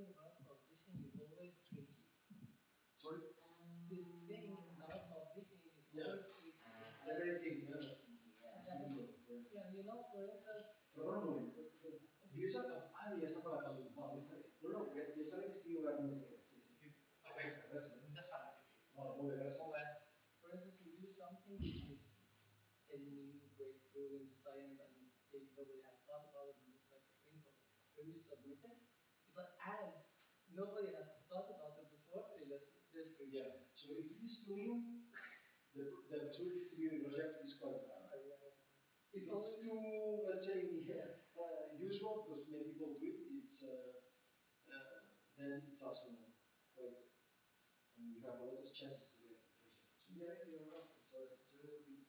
thing about publishing is always tricky. Sorry? This thing about publishing is Yeah. always tricky. It's I like, think, yeah, you know, for instance, però no, io so che Ali è stata la cosa un po', no, io so che scrivo la mia no, vuole well, for instance, you do something which is a new breakthrough in science and maybe nobody has thought about it and this type of thing. So when you submit it, it's like as nobody has thought about it before, and that's pretty yeah. So if it is new, the tool distributed project is called if it's too, let's say, usual, because many people do it, then it's also quite, and you have a lot of chances to get the project. So yeah, you're right. It's a little bit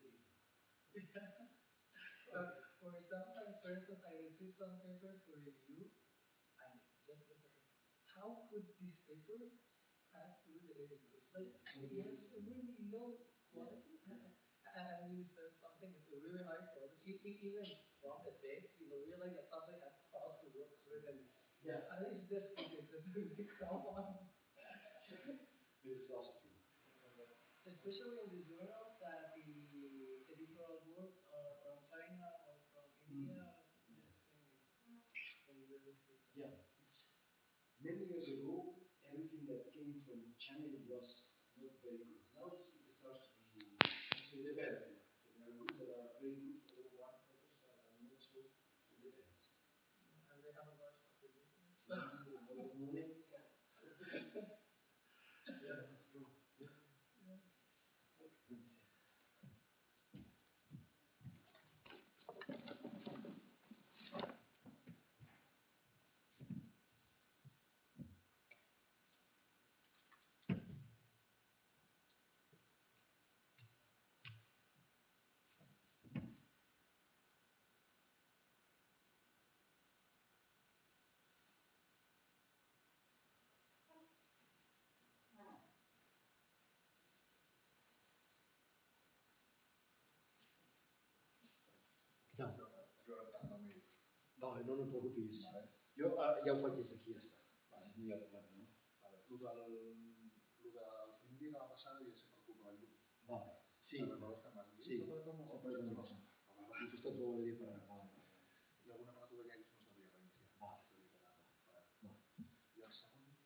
for example, for instance, I received some papers for review, and just look at it. How could this paper pass through the review? It's like it has really low quality, and you said something with a really high quality. Even from the text, you realize that something has thought to work through it, yeah. And it's just come on. It's also true. Especially in the journals that the editorial work are from China or from India. Yeah. Many years ago, everything that came from China was not very good. Now it starts to be independent. So there are groups that are very good for one purpose and not so independent. And they have a large population. Yeah, that's true. Yeah. No, no et preocupis. Vale. Jo ja ho faig des d'aquí, ja està. Vale. No hi ha problema, no? Vale. El del primer dia que va passar devia ser per culpa del llum. Vale. Sí. Te'n recordes que em vas dir? Sí. Sempre tot molt bé per anar. I algun aparato d'aquells no s'havia reiniciat. Vale. I el segon dia,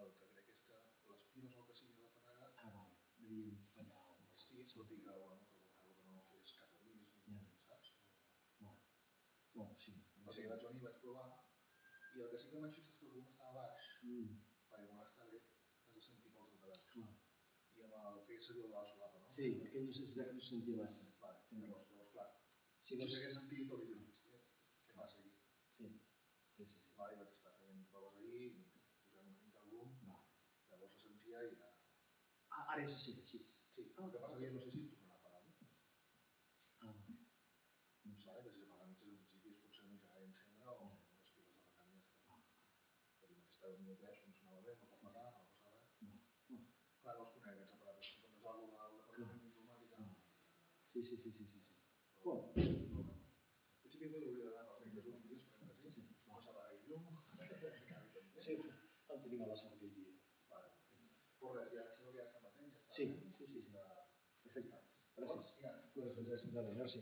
el que crec és que les piles o el que sigui de l'aparat devien fallar. Sí, tot i que, bueno, que no fes cap avís, saps? Bueno, sí. Perquè vaig venir, vaig provar, i el que sí que em vaig fixar és que el volum estava baix, perquè quan està bé has de sentir pels altaveus. I amb el que seria el de la solapa, no? Sí, aquell no se sentia massa. Vale, llavors, clar. Si no s'hagués sentit, hauria dit, hòstia, què passa aquí? Sí. Vale, vaig estar fent proves ahir, posant una mica el volum, llavors se sentia i ja... Ara ja se sent així. Sí, el que passa que no sé si et tornarà a parar. Vale, que si apagar mitges al principi és potser una mica encendre o les piles de la canya perquè aquesta unió 3 funcionava bé, no va pagar, no va passar res. Clar, no els conec aquests aparatos, quan és algo del departament d'informàtica. Sí. Bueno. Potser que hauria d'anar per fer un dia, esperem que sí. No s'apaga el llum. Sí, el tenim a la sort aquell dia. Vale. Però res, ja sabeu que ja està matent, ja està. Sí. Perfecte. Gràcies. Merci.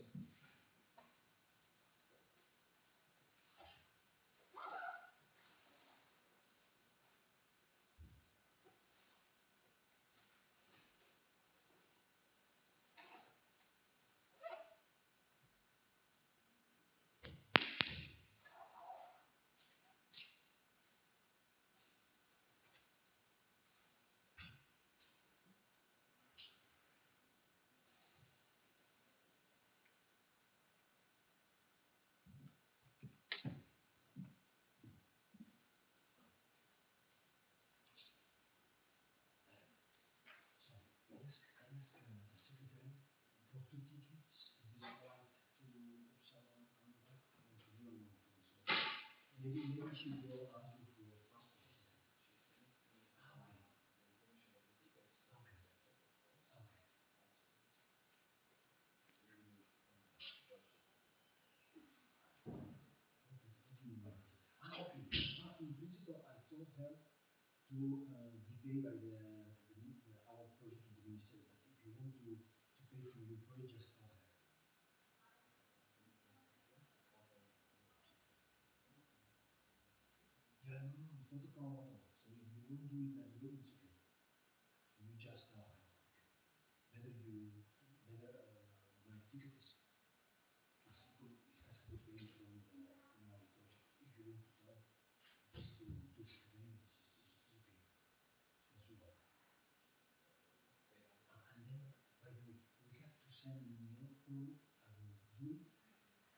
Maybe she will ask you for your passport. Okay. In principle, I told her be paid by our project of the minister. But if you want to pay for your project, just tell her. Yeah, no, no, it's not a problem at all. So if you want to do it that way, it's okay. So you just tell her. Okay. Better buy tickets. It has to be paid from our project. If you want to tell, just to explain it, it's okay. Just do that. And then, by the way, we have to send an email form. I will do it.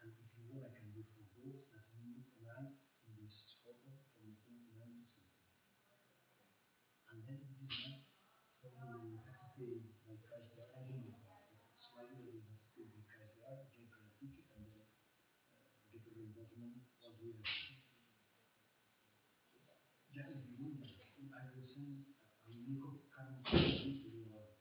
And if you want, I can do for both. That we meet tonight in this hotel from 29 to 30. And then it is done. So you have to pay by cash there. I don't know how, but it's likely that you have to pay by cash there, get the ticket, and then get the reimbursement once we have. Yeah, if you want, yeah. I will send. I will make a current copy so you have.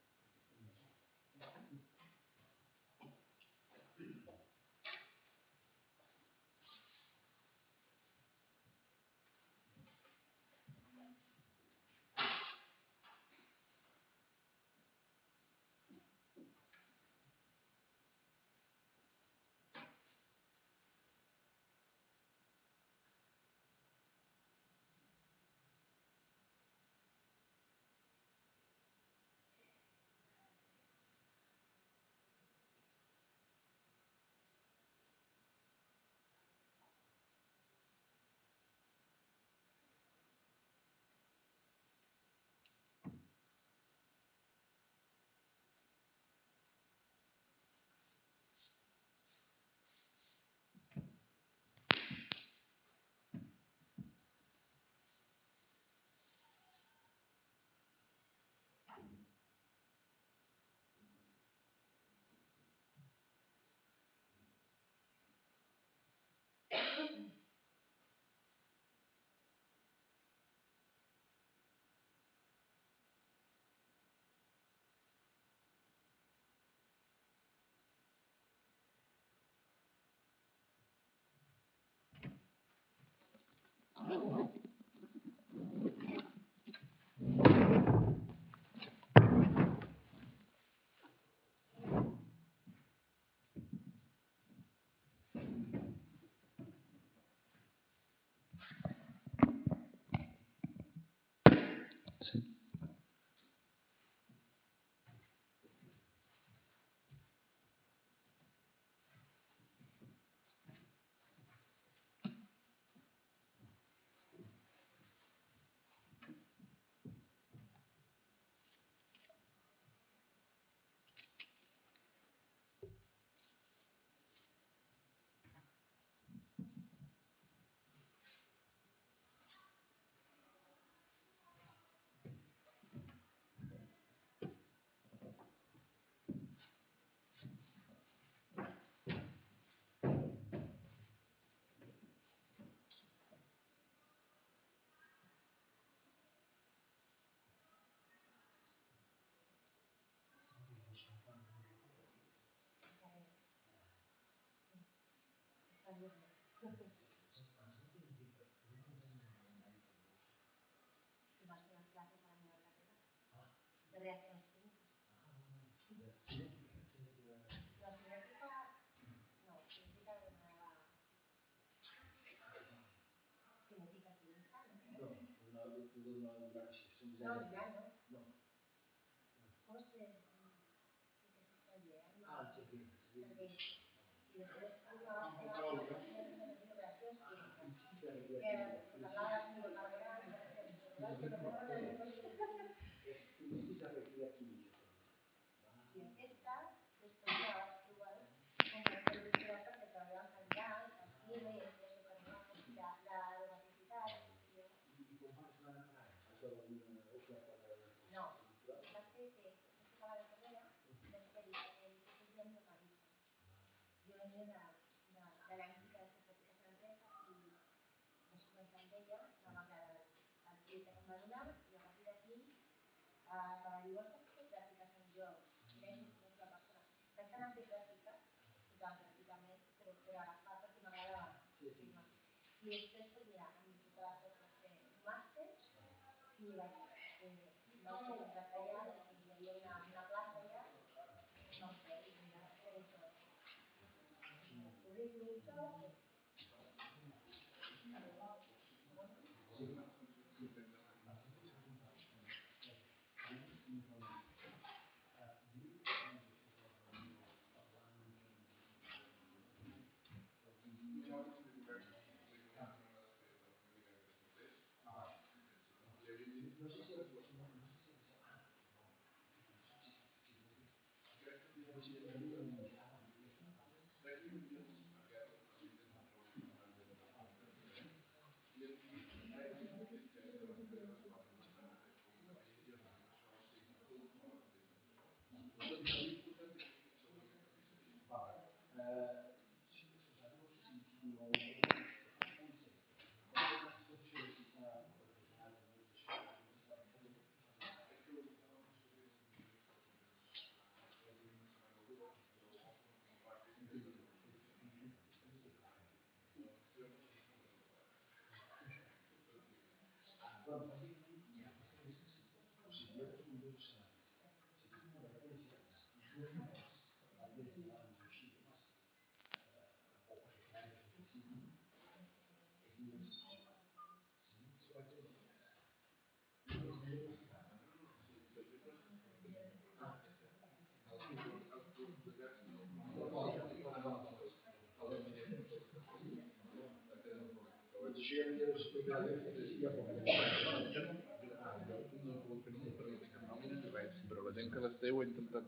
Però la gent que les té ho ha intentat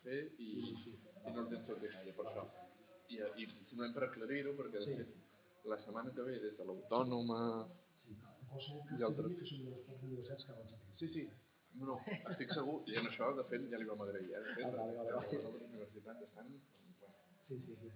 fer i no els en sortit gaire per això. I simplement per aclarir-ho, perquè de fet la setmana que ve des de l'Autònoma i altres... Sí, sí, no, estic segur, i en això de fet ja li vam agrair, de fet, les altres universitats estan... Sí, sí, sí.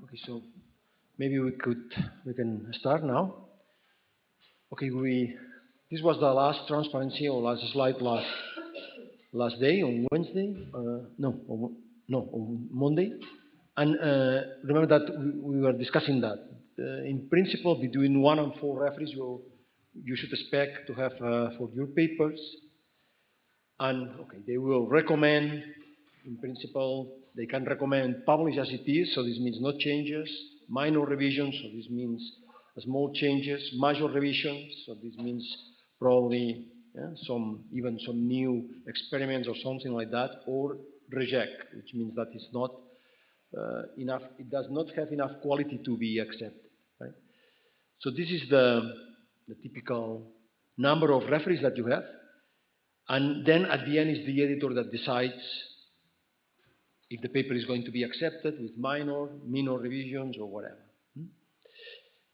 Okay, so maybe we can start now. Okay, this was the last transparency or last slide last day on Wednesday. On Monday. And remember that we were discussing that. In principle, between 1 and 4 referees you should expect to have for your papers. And okay, they will recommend, in principle, they can recommend publish as it is, so this means no changes, minor revisions, so this means small changes, major revisions, so this means probably even some new experiments or something like that, or reject, which means that it's not enough, it does not have enough quality to be accepted. Right? So this is the typical number of referees that you have. And then at the end is the editor that decides if the paper is going to be accepted with minor revisions or whatever.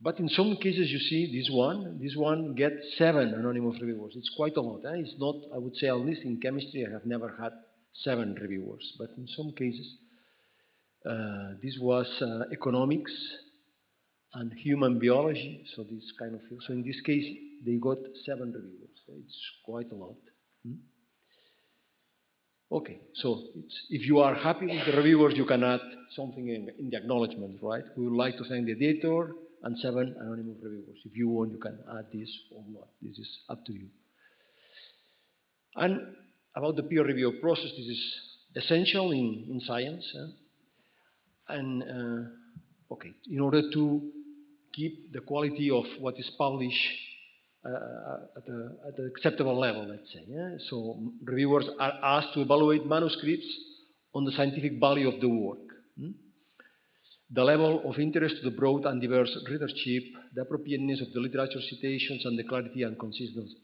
But in some cases you see this one gets 7 anonymous reviewers. It's quite a lot. Eh? It's not, I would say, at least in chemistry I have never had 7 reviewers. But in some cases, this was economics and human biology, so this kind of field. So in this case, they got 7 reviewers. It's quite a lot. Okay, so if you are happy with the reviewers, you can add something in the acknowledgement, right? We would like to thank the editor and 7 anonymous reviewers. If you want, you can add this or not. This is up to you. And about the peer review process, this is essential in science. And okay, in order to keep the quality of what is published at an acceptable level, let's say. Yeah? So reviewers are asked to evaluate manuscripts on the scientific value of the work, the level of interest to the broad and diverse readership, the appropriateness of the literature citations, and the clarity and consistency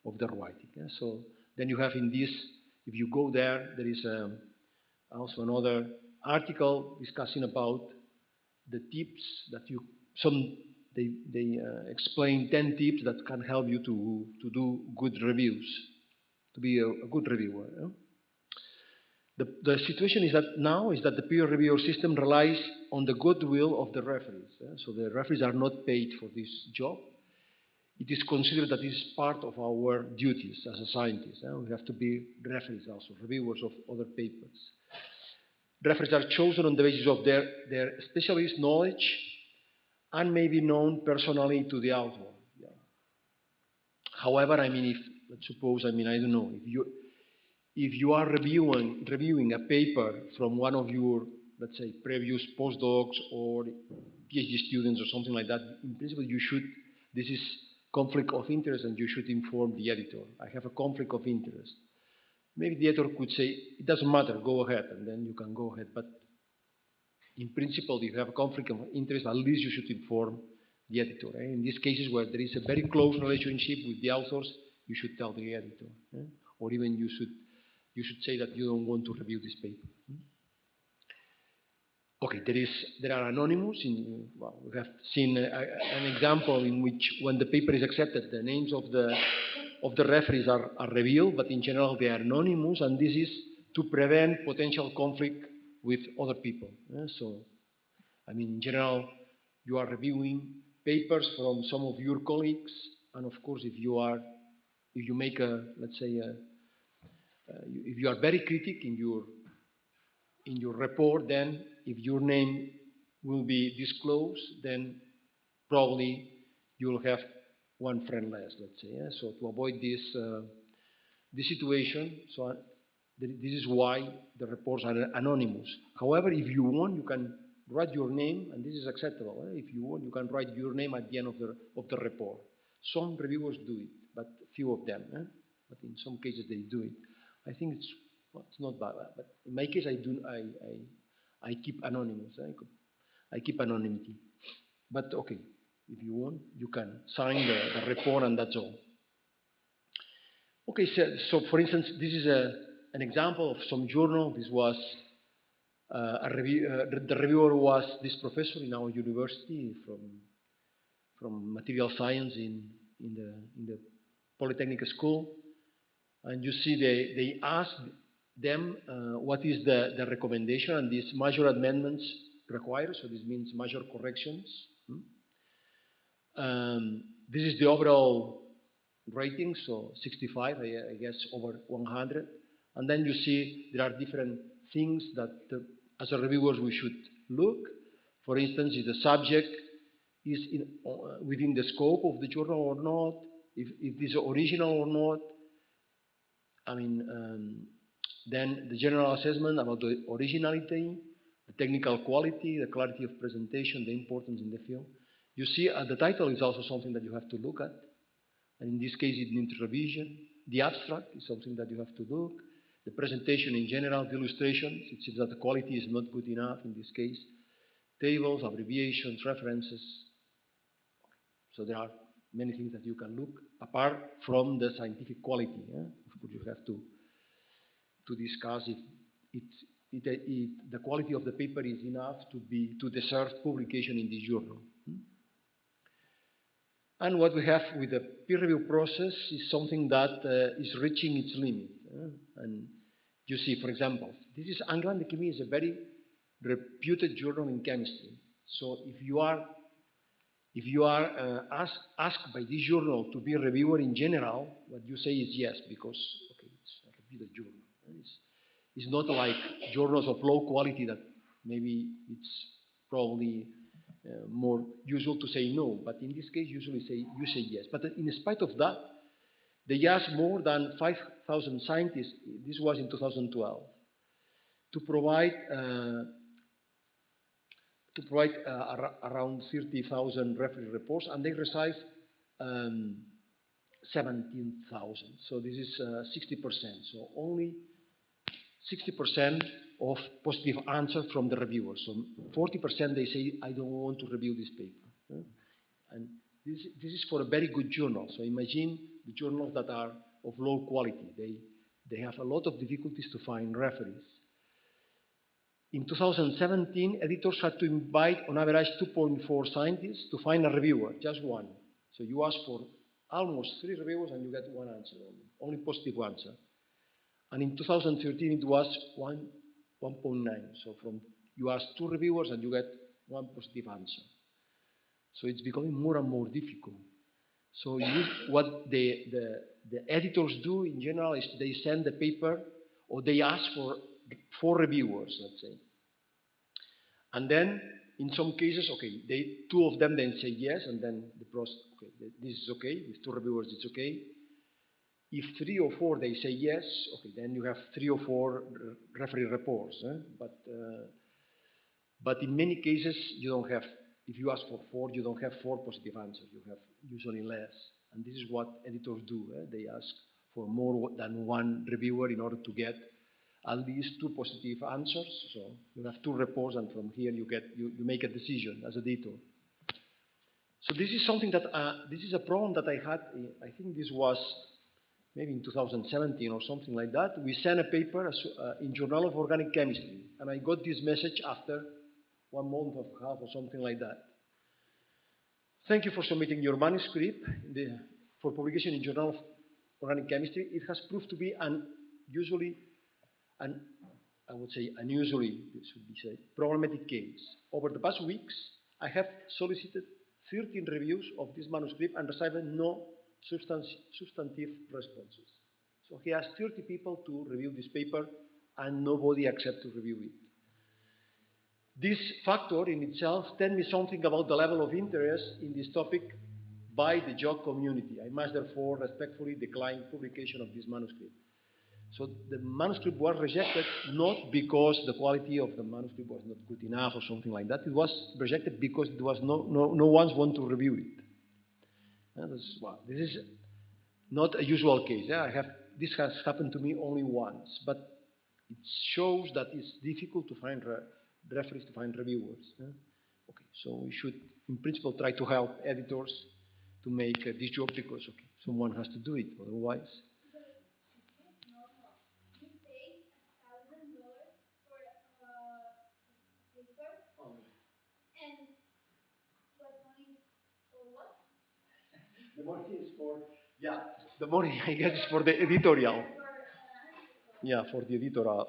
of the writing. Yeah? So then you have in this, if you go there, there is also another article discussing about the tips that they explain 10 tips that can help you to do good reviews, to be a good reviewer. The situation is that now is that the peer reviewer system relies on the goodwill of the referees. So the referees are not paid for this job. It is considered that this is part of our duties as a scientist. We have to be referees also, reviewers of other papers. Referees are chosen on the basis of their specialist knowledge and may be known personally to the author. Yeah. However, I mean, if let's suppose, I mean, I don't know, if you are reviewing a paper from one of your, let's say, previous postdocs or PhD students or something like that, in principle, you should. This is conflict of interest, and you should inform the editor. I have a conflict of interest. Maybe the editor could say, it doesn't matter, go ahead, and then you can go ahead. But in principle, if you have a conflict of interest, at least you should inform the editor. In these cases where there is a very close relationship with the authors, you should tell the editor. Or even you should say that you don't want to review this paper. Okay, there are anonymous. Well, we have seen an example in which when the paper is accepted, the names of the referees are revealed, but in general they are anonymous, and this is to prevent potential conflict with other people. So, I mean, in general, you are reviewing papers from some of your colleagues, and of course, if you make a, let's say, if you are very critic in your report, then if your name will be disclosed, then probably you will have one friend less, let's say. So to avoid this situation, so this is why the reports are anonymous. However, if you want, you can write your name, and this is acceptable. If you want, you can write your name at the end of the report. Some reviewers do it, but few of them. But in some cases they do it. I think it's not bad, but in my case I keep anonymous. I keep anonymity. But okay, if you want, you can sign the report, and that's all. Okay, so for instance, this is an example of some journal. This was the reviewer was this professor in our university from material science in the Polytechnic School. And you see they asked them what is the recommendation, and these major amendments required, so this means major corrections. This is the overall rating, so 65, I guess over 100. And then you see there are different things that as a reviewers we should look. For instance, if the subject is within the scope of the journal or not, if it is original or not. I mean, then the general assessment about the originality, the technical quality, the clarity of presentation, the importance in the field. You see, the title is also something that you have to look at. And in this case, it needs revision. The abstract is something that you have to look. The presentation in general, the illustrations, it seems that the quality is not good enough in this case. Tables, abbreviations, references. So there are many things that you can look apart from the scientific quality. Of course, you have to discuss if the quality of the paper is enough to deserve publication in this journal. And what we have with the peer review process is something that is reaching its limit. And you see, for example, this is England Chemistry is a very reputed journal in chemistry. So if you are asked by this journal to be a reviewer in general, what you say is yes, because okay, it's a reputed journal. It's not like journals of low quality that maybe it's probably more usual to say no, but in this case, usually you say yes. But in spite of that, they asked more than 5,000 scientists, this was in 2012, to provide around 30,000 reference reports, and they received 17,000. So this is 60%. So only 60% of positive answer from the reviewers. So 40% they say, I don't want to review this paper. And this is for a very good journal. So imagine the journals that are of low quality. They have a lot of difficulties to find referees. In 2017, editors had to invite on average 2.4 scientists to find a reviewer, just one. So you ask for almost 3 reviewers and you get one answer only positive answer. And in 2013, it was 1.9. So you ask 2 reviewers and you get 1 positive answer. So it's becoming more and more difficult. So what the editors do in general is they send the paper, or they ask for 4 reviewers, let's say. And then in some cases, okay, 2 of them then say yes, and then the process, okay, this is okay, with 2 reviewers it's okay. If 3 or 4 they say yes, okay, then you have 3 or 4 referee reports. But in many cases, you don't have, if you ask for 4, you don't have 4 positive answers. You have usually less. And this is what editors do. They ask for more than 1 reviewer in order to get at least 2 positive answers. So you have 2 reports, and from here you make a decision as editor. So this is something that, this is a problem that I had, I think this was maybe in 2017 or something like that. We sent a paper in Journal of Organic Chemistry, and I got this message after 1 month and a half or something like that. Thank you for submitting your manuscript for publication in Journal of Organic Chemistry. It has proved to be I would say unusually, this should be said, problematic case. Over the past weeks, I have solicited 13 reviews of this manuscript and received no substantive responses. So he asked 30 people to review this paper and nobody accepted to review it. This factor in itself tells me something about the level of interest in this topic by the JOG community. I must therefore respectfully decline publication of this manuscript. So the manuscript was rejected not because the quality of the manuscript was not good enough or something like that. It was rejected because there was no one want to review it. This is not a usual case. This has happened to me only once, but it shows that it's difficult to find referees, to find reviewers. Okay, so we should, in principle, try to help editors to make this job because someone has to do it, otherwise. The money is for, the money I guess is for the editorial. Yeah, for the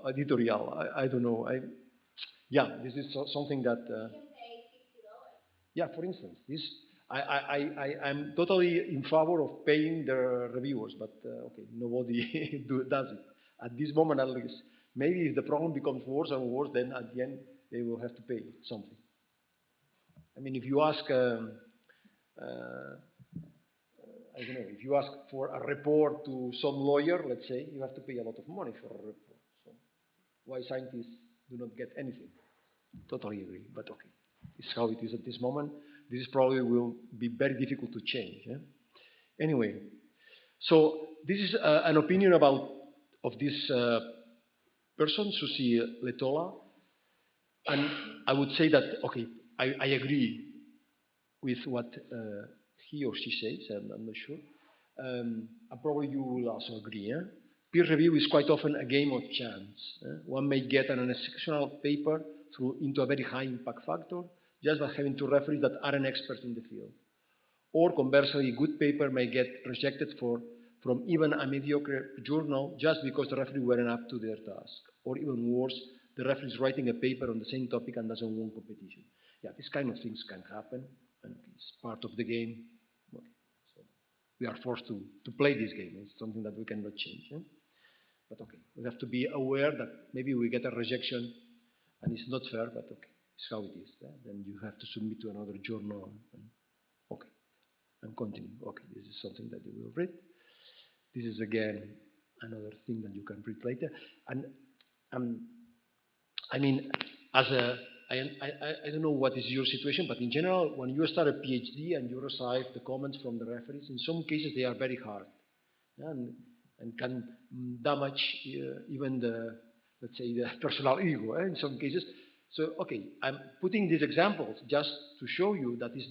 editorial. I don't know. This is something that. Yeah, for instance, I'm totally in favor of paying the reviewers, but okay, nobody does it at this moment, at least. Maybe if the problem becomes worse and worse, then at the end they will have to pay something. I mean, if you ask, I don't know, if you ask for a report to some lawyer, let's say, you have to pay a lot of money for a report. So why scientists do not get anything? Totally agree, but okay. It's how it is at this moment. This probably will be very difficult to change. Anyway, so this is an opinion of this person, Susie Letola, and I would say that, okay, I agree with what he or she says, I'm not sure. And probably you will also agree. Peer review is quite often a game of chance. One may get an exceptional paper into a very high impact factor just by having 2 referees that aren't experts in the field. Or conversely, a good paper may get rejected from even a mediocre journal just because the referee weren't up to their task. Or even worse, the referee is writing a paper on the same topic and doesn't win competition. Yeah, these kind of things can happen, and it's part of the game. Okay, so we are forced to play this game. It's something that we cannot change. But okay, we have to be aware that maybe we get a rejection and it's not fair, but okay, it's how it is. Then you have to submit to another journal. Okay, and continue. Okay, this is something that you will read. This is again another thing that you can read later. And I mean, I don't know what is your situation, but in general, when you start a PhD and you receive the comments from the referees, in some cases they are very hard and can damage even let's say, the personal ego in some cases. So, okay, I'm putting these examples just to show you that there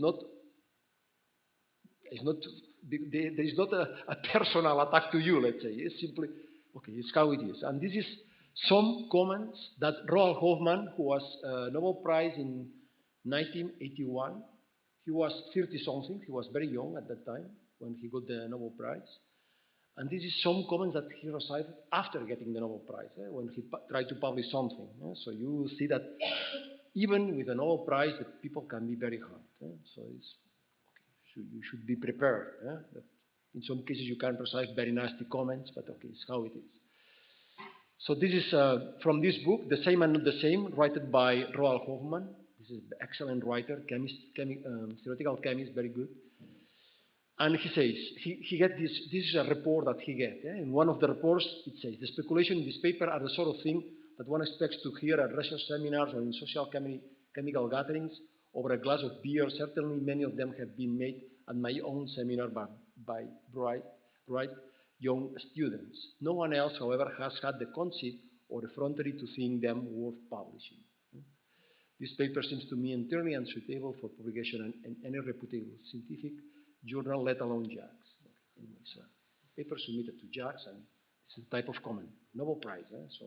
is not a personal attack to you, let's say. It's simply, okay, it's how it is. And this is some comments that Roald Hoffmann, who was Nobel Prize in 1981, he was 30-something, he was very young at that time when he got the Nobel Prize. And this is some comments that he received after getting the Nobel Prize, when he tried to publish something. So you will see that even with a Nobel Prize, the people can be very hard. So you should be prepared. In some cases, you can receive very nasty comments, but okay, it's how it is. So this is from this book, The Same and Not the Same, written by Roald Hoffmann. This is an excellent writer, theoretical chemist, very good. And he says, he get this is a report that he get. In one of the reports, it says, the speculation in this paper are the sort of thing that one expects to hear at research seminars or in social chemical gatherings over a glass of beer. Certainly many of them have been made at my own seminar by bright young students. No one else, however, has had the conceit or effrontery to think them worth publishing. This paper seems to me entirely unsuitable for publication in any reputable scientific journal, let alone JACS. Anyway, so paper submitted to JACS, and it's a type of comment. Nobel Prize. So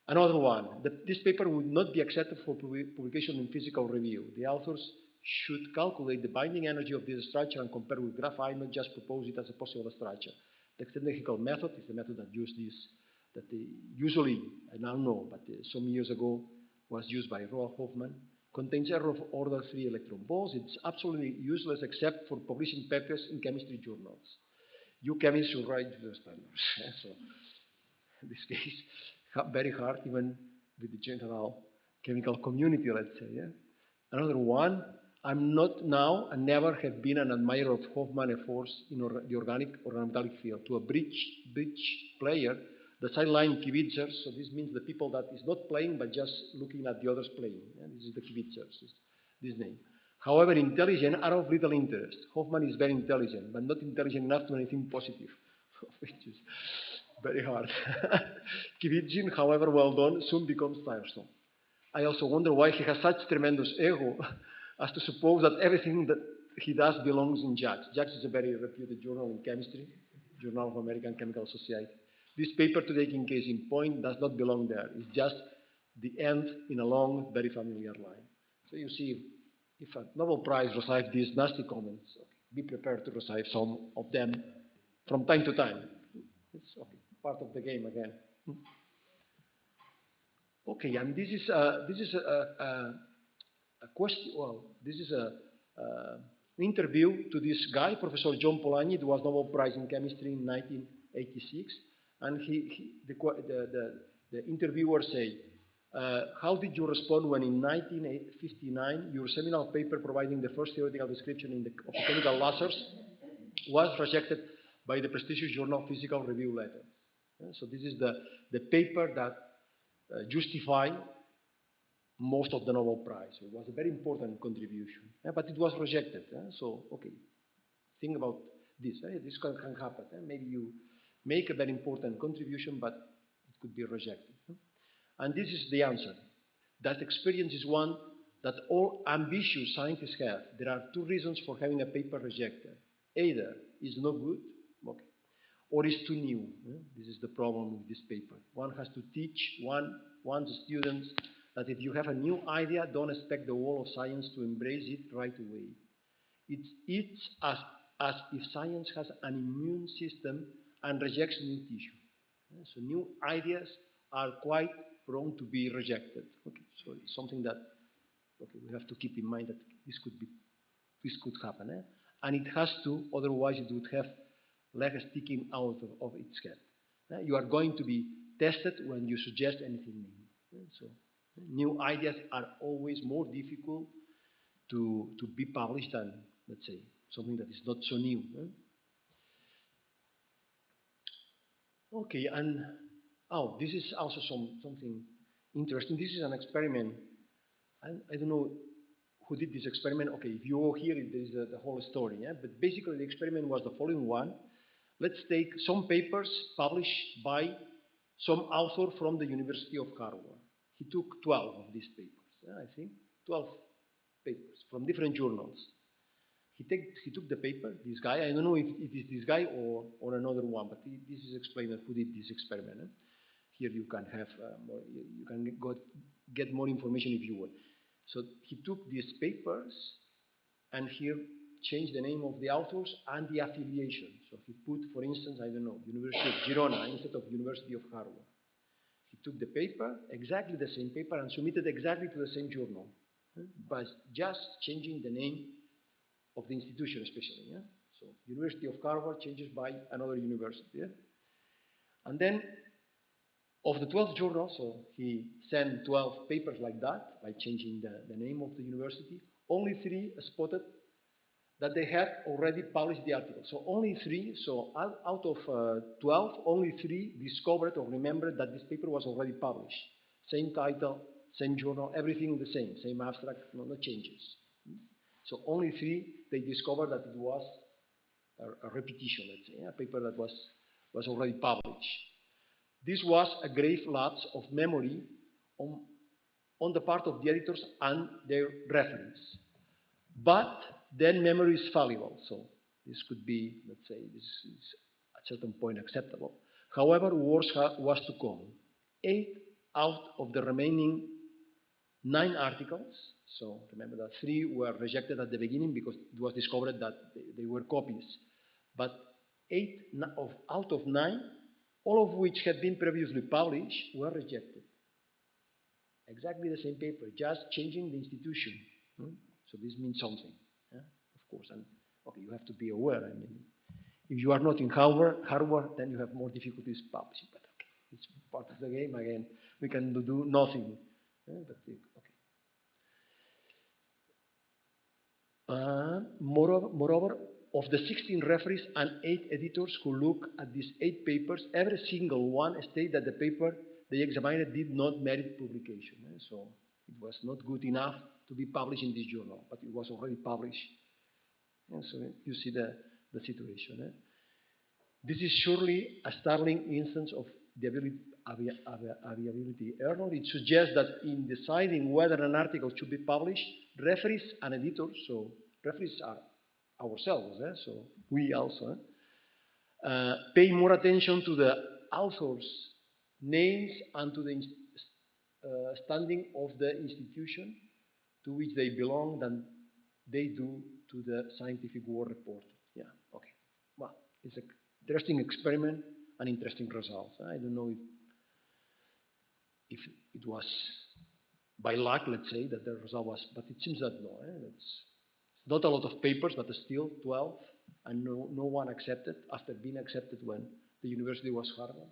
another one. This paper would not be accepted for publication in physical review. The authors should calculate the binding energy of this structure and compare with graphite, not just propose it as a possible structure. The extended method is the method that used this, that they usually, I don't know, but some years ago was used by Roald Hoffmann, contains error of order 3 electron volts. It's absolutely useless except for publishing papers in chemistry journals. You chemists should write the standards. So in this case, very hard even with the general chemical community, let's say. Another one, I'm not now and never have been an admirer of Hoffmann efforts in the organic organometallic field. To a bridge player, the sideline kibitzers, so this means the people that is not playing but just looking at the others playing. This is the kibitzers, this name. However, intelligent are of little interest. Hoffmann is very intelligent, but not intelligent enough to do anything positive, which is very hard. Kibitzing, however well done, soon becomes tiresome. I also wonder why he has such tremendous ego as to suppose that everything that he does belongs in JACS. JACS is a very reputed journal in chemistry, Journal of American Chemical Society. This paper, to take in case in point, does not belong there. It's just the end in a long, very familiar line. So you see, if a Nobel Prize receives these nasty comments, okay, be prepared to receive some of them from time to time. It's okay, part of the game again. Okay, and this is a question. Well, this is an interview to this guy, Professor John Polanyi, who was Nobel Prize in Chemistry in 1986. And the interviewer said, how did you respond when in 1959 your seminal paper providing the first theoretical description of the chemical lasers was rejected by the prestigious journal Physical Review Letters? So this is the paper that justified most of the Nobel Prize. It was a very important contribution, but it was rejected. So, okay, think about this. This can happen. Maybe you make a very important contribution, but it could be rejected. And this is the answer. That experience is one that all ambitious scientists have. There are two reasons for having a paper rejected. Either it's no good, okay, or it's too new. This is the problem with this paper. One has to teach one's students that if you have a new idea, don't expect the whole of science to embrace it right away. It's as if science has an immune system and rejects new tissue. So new ideas are quite prone to be rejected. Okay, so it's something that we have to keep in mind that this could happen. And it has to, otherwise it would have legs sticking out of its head. You are going to be tested when you suggest anything new. So new ideas are always more difficult to be published than, let's say, something that is not so new. Okay, and this is also something interesting. This is an experiment. I don't know who did this experiment. Okay, if you go here, there is the whole story. But basically, the experiment was the following one. Let's take some papers published by some author from the University of Harvard. He took 12 of these papers, I think, 12 papers from different journals. He took the paper, this guy, I don't know if it is this guy or another one, but this is explaining who did this experiment. Here you can have you can get more information if you want. So he took these papers and here changed the name of the authors and the affiliations. So he put, for instance, I don't know, University of Girona instead of University of Harvard. He took the paper, exactly the same paper, and submitted exactly to the same journal, but just changing the name of the institution especially. Yeah? So University of Harvard changes by another university. Yeah? And then of the 12 journals, so he sent 12 papers like that by changing the name of the university, only 3 spotted that they had already published the article. So only 3, so out of 12, only 3 discovered or remembered that this paper was already published. Same title, same journal, everything the same abstract, no changes. So only 3, they discovered that it was a repetition, let's say, a paper that was already published. This was a grave lapse of memory on the part of the editors and their referees. But then memory is fallible, so this could be, let's say, this is at a certain point acceptable. However, worse was to come. 8 out of the remaining 9 articles, so remember that 3 were rejected at the beginning because it was discovered that they were copies, but 8 out of 9, all of which had been previously published, were rejected. Exactly the same paper, just changing the institution. So this means something, of course. And okay, you have to be aware. I mean, if you are not in Harvard, then you have more difficulties publishing. But okay, it's part of the game. Again, we can do nothing. But okay. Moreover, of the 16 referees and 8 editors who look at these 8 papers, every single one stated that the paper they examined did not merit publication. So it was not good enough to be published in this journal, but it was already published. And so you see the situation. This is surely a startling instance of the availability error. It suggests that in deciding whether an article should be published, referees and editors, so referees are ourselves, so we also, pay more attention to the authors' names and to the standing of the institution to which they belong than they do to the scientific work reported. Yeah, okay. Well, it's an interesting experiment and interesting results. I don't know if it was by luck, let's say, that the result was, but it seems that no. It's not a lot of papers, but still 12, and no one accepted after being accepted when the university was Harvard.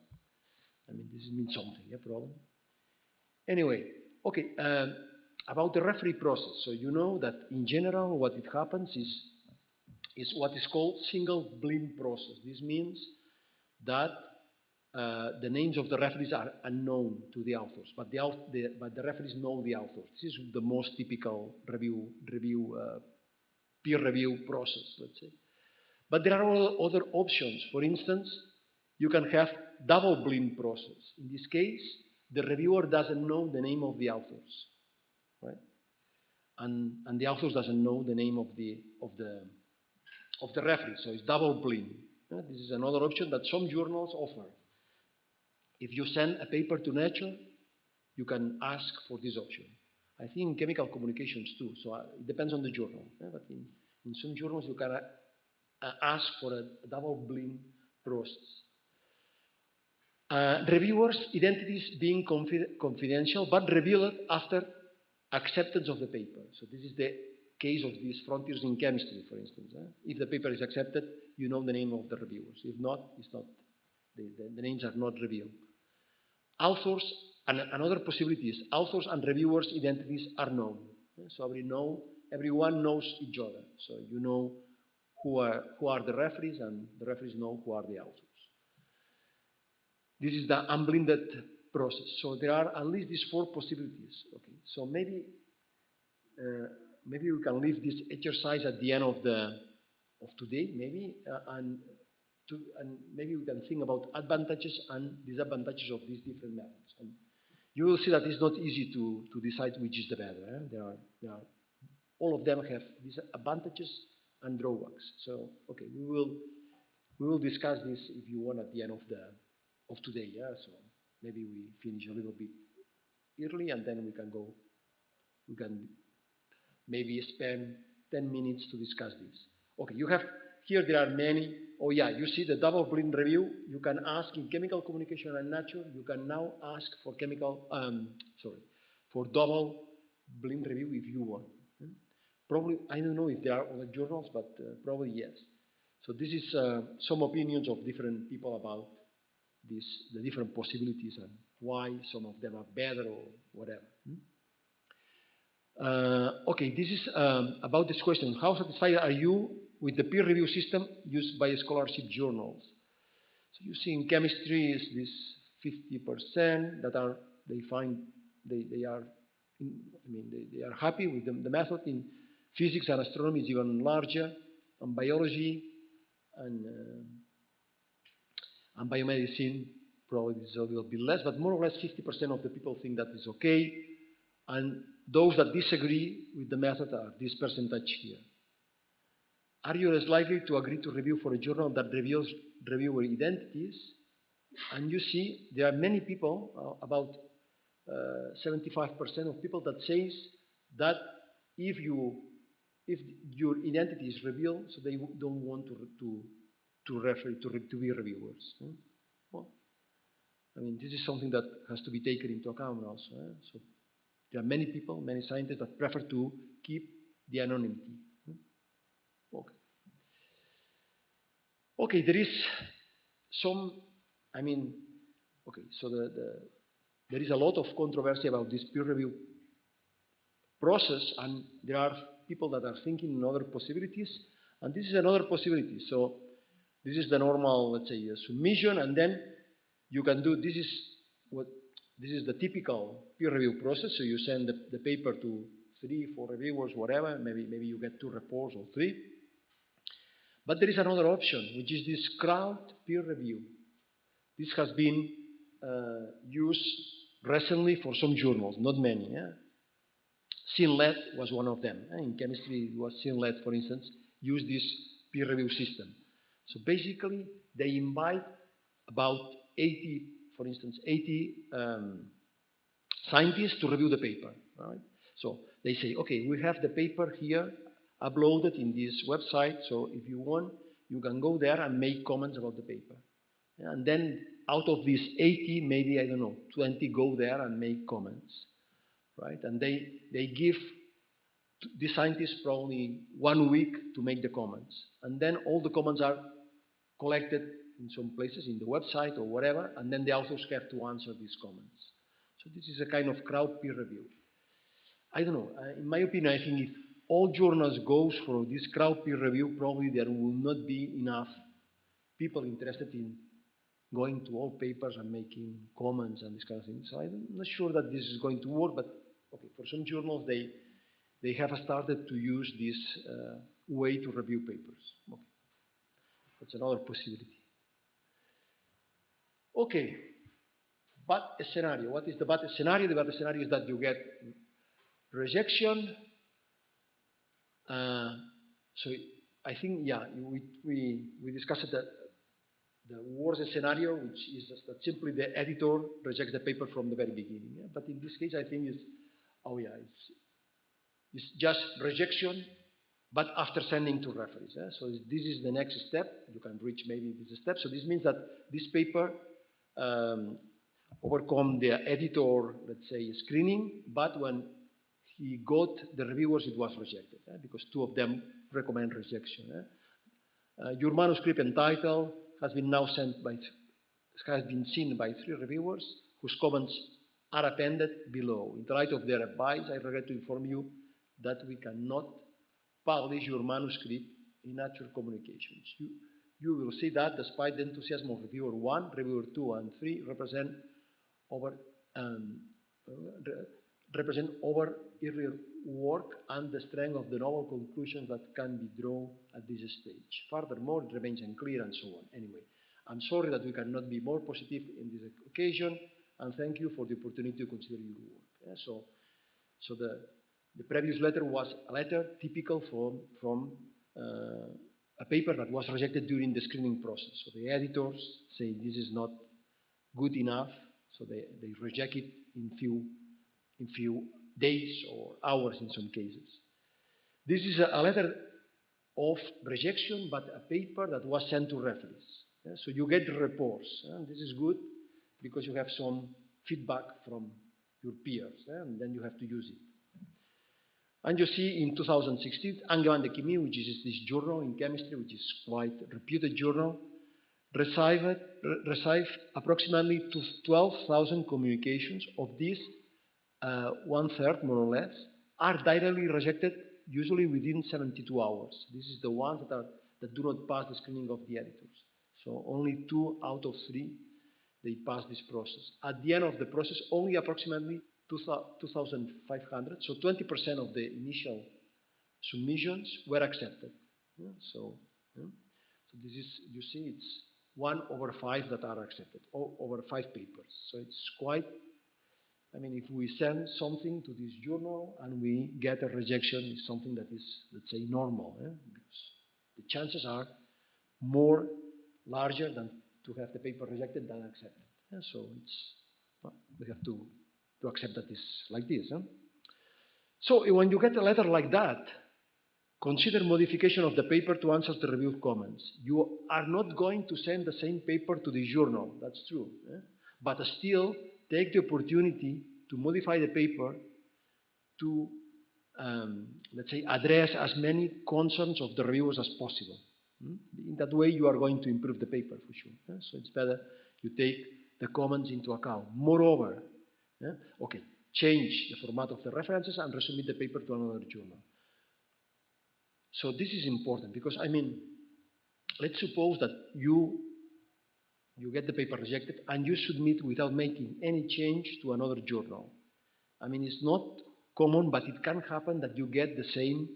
I mean, this means something, probably. Anyway, okay, about the referee process. So you know that in general what it happens is what is called single blind process. This means that the names of the referees are unknown to the authors, but the referees know the authors. This is the most typical peer review process, let's say. But there are other options. For instance, you can have double blind process. In this case, the reviewer doesn't know the name of the authors, right? And the authors doesn't know the name of the referee, so it's double blind. This is another option that some journals offer. If you send a paper to Nature, you can ask for this option. I think in chemical communications too, so it depends on the journal. But in some journals you can ask for a double blind process. Reviewers' identities being confidential, but revealed after acceptance of the paper. So this is the case of these frontiers in chemistry, for instance. If the paper is accepted, you know the name of the reviewers. If not, it's not. The names are not revealed. Authors, and another possibility is authors and reviewers' identities are known. So everyone knows each other. So you know who are the referees, and the referees know who are the authors. This is the unblinded process. So there are at least these 4 possibilities. Okay, so maybe we can leave this exercise at the end of today, maybe, and maybe we can think about advantages and disadvantages of these different methods. And you will see that it's not easy to decide which is the better. All of them have these advantages and drawbacks. So okay, we will discuss this if you want at the end of today. So maybe we finish a little bit early and then we can go. We can maybe spend 10 minutes to discuss this. Okay, you have Here there are many. Oh yeah, you see the double blind review. You can ask in chemical communication and nature. You can now ask for for double blind review if you want. Probably, I don't know if there are other journals, but probably yes. So this is some opinions of different people about this, the different possibilities and why some of them are better or whatever. Okay, this is about this question. How satisfied are you with the peer review system used by scholarship journals? So you see in chemistry is this 50% that are, they find, they are, they are happy with the method. In physics and astronomy is even larger, and biology and biomedicine probably is a little bit less, but more or less 50% of the people think that is okay, and those that disagree with the method are this percentage here. Are you less likely to agree to review for a journal that reveals reviewer identities? And you see, there are many people, about 75% of people that says that if your identity is revealed, so they don't want to be reviewers. Well, I mean, this is something that has to be taken into account also. So there are many people, many scientists that prefer to keep the anonymity. Okay. Okay, there is some, okay, so there is a lot of controversy about this peer review process, and there are people that are thinking in other possibilities, and this is another possibility. So this is the normal, let's say, submission, and then you can do, this is the typical peer review process. So you send the paper to 3, 4 reviewers, whatever, maybe you get 2 reports or 3. But there is another option, which is this crowd peer review. This has been used recently for some journals, not many. Yeah? SynLet was one of them. In chemistry, it was SynLet, for instance, used this peer review system. So basically, they invite about 80, for instance, 80 scientists to review the paper. Right? So they say, okay, we have the paper here uploaded in this website, so if you want, you can go there and make comments about the paper. Yeah, and then out of these 80, maybe, I don't know, 20 go there and make comments, right? And they give the scientists probably 1 week to make the comments. And then all the comments are collected in some places, in the website or whatever, and then the authors have to answer these comments. So this is a kind of crowd peer review. I don't know, in my opinion, I think if all journals goes for this crowd peer review, probably there will not be enough people interested in going to all papers and making comments and this kind of thing. So I'm not sure that this is going to work, but okay, for some journals, they have started to use this way to review papers. Okay. That's another possibility. Okay, bad scenario. What is the bad scenario? The bad scenario is that you get rejection. So I think, yeah, we discussed that the worst scenario, which is just that simply the editor rejects the paper from the very beginning. Yeah? But in this case, I think it's just rejection, but after sending to referees. Yeah? So this is the next step. You can reach maybe this step. So this means that this paper overcome the editor, let's say, screening, but when he got the reviewers, it was rejected, because 2 of them recommend rejection. Your manuscript and title has been now has been seen by 3 reviewers whose comments are appended below. In the light of their advice, I regret to inform you that we cannot publish your manuscript in Nature Communications. You will see that despite the enthusiasm of reviewer 1, reviewer 2, and 3 represent over earlier work and the strength of the novel conclusions that can be drawn at this stage. Furthermore, it remains unclear and so on. Anyway, I'm sorry that we cannot be more positive in this occasion, and thank you for the opportunity to consider your work. Yeah, so the previous letter was a letter typical from a paper that was rejected during the screening process. So the editors say this is not good enough, so they reject it in few days or hours in some cases. This is a letter of rejection, but a paper that was sent to referees. So you get reports, and this is good because you have some feedback from your peers, and then you have to use it. And you see in 2016, Angewandte Chemie, which is this journal in chemistry, which is quite a reputed journal, received approximately 12,000 communications. Of these, one-third, more or less, are directly rejected, usually within 72 hours. This is the ones that do not pass the screening of the editors. So only 2 out of 3, they pass this process. At the end of the process, only approximately 2,500, so 20% of the initial submissions were accepted. So this is, you see, it's 1/5 that are accepted, over 5 papers. So it's quite, I mean, if we send something to this journal and we get a rejection, it's something that is, let's say, normal, because the chances are more larger than to have the paper rejected than accepted. So it's, well, we have to accept that it's like this. So when you get a letter like that, consider modification of the paper to answer the review comments. You are not going to send the same paper to the journal, that's true. But still, take the opportunity to modify the paper to, let's say, address as many concerns of the reviewers as possible. In that way, you are going to improve the paper for sure. So it's better you take the comments into account. Moreover, okay, change the format of the references and resubmit the paper to another journal. So this is important because, I mean, let's suppose that you get the paper rejected and you submit without making any change to another journal. I mean, it's not common, but it can happen that you get the same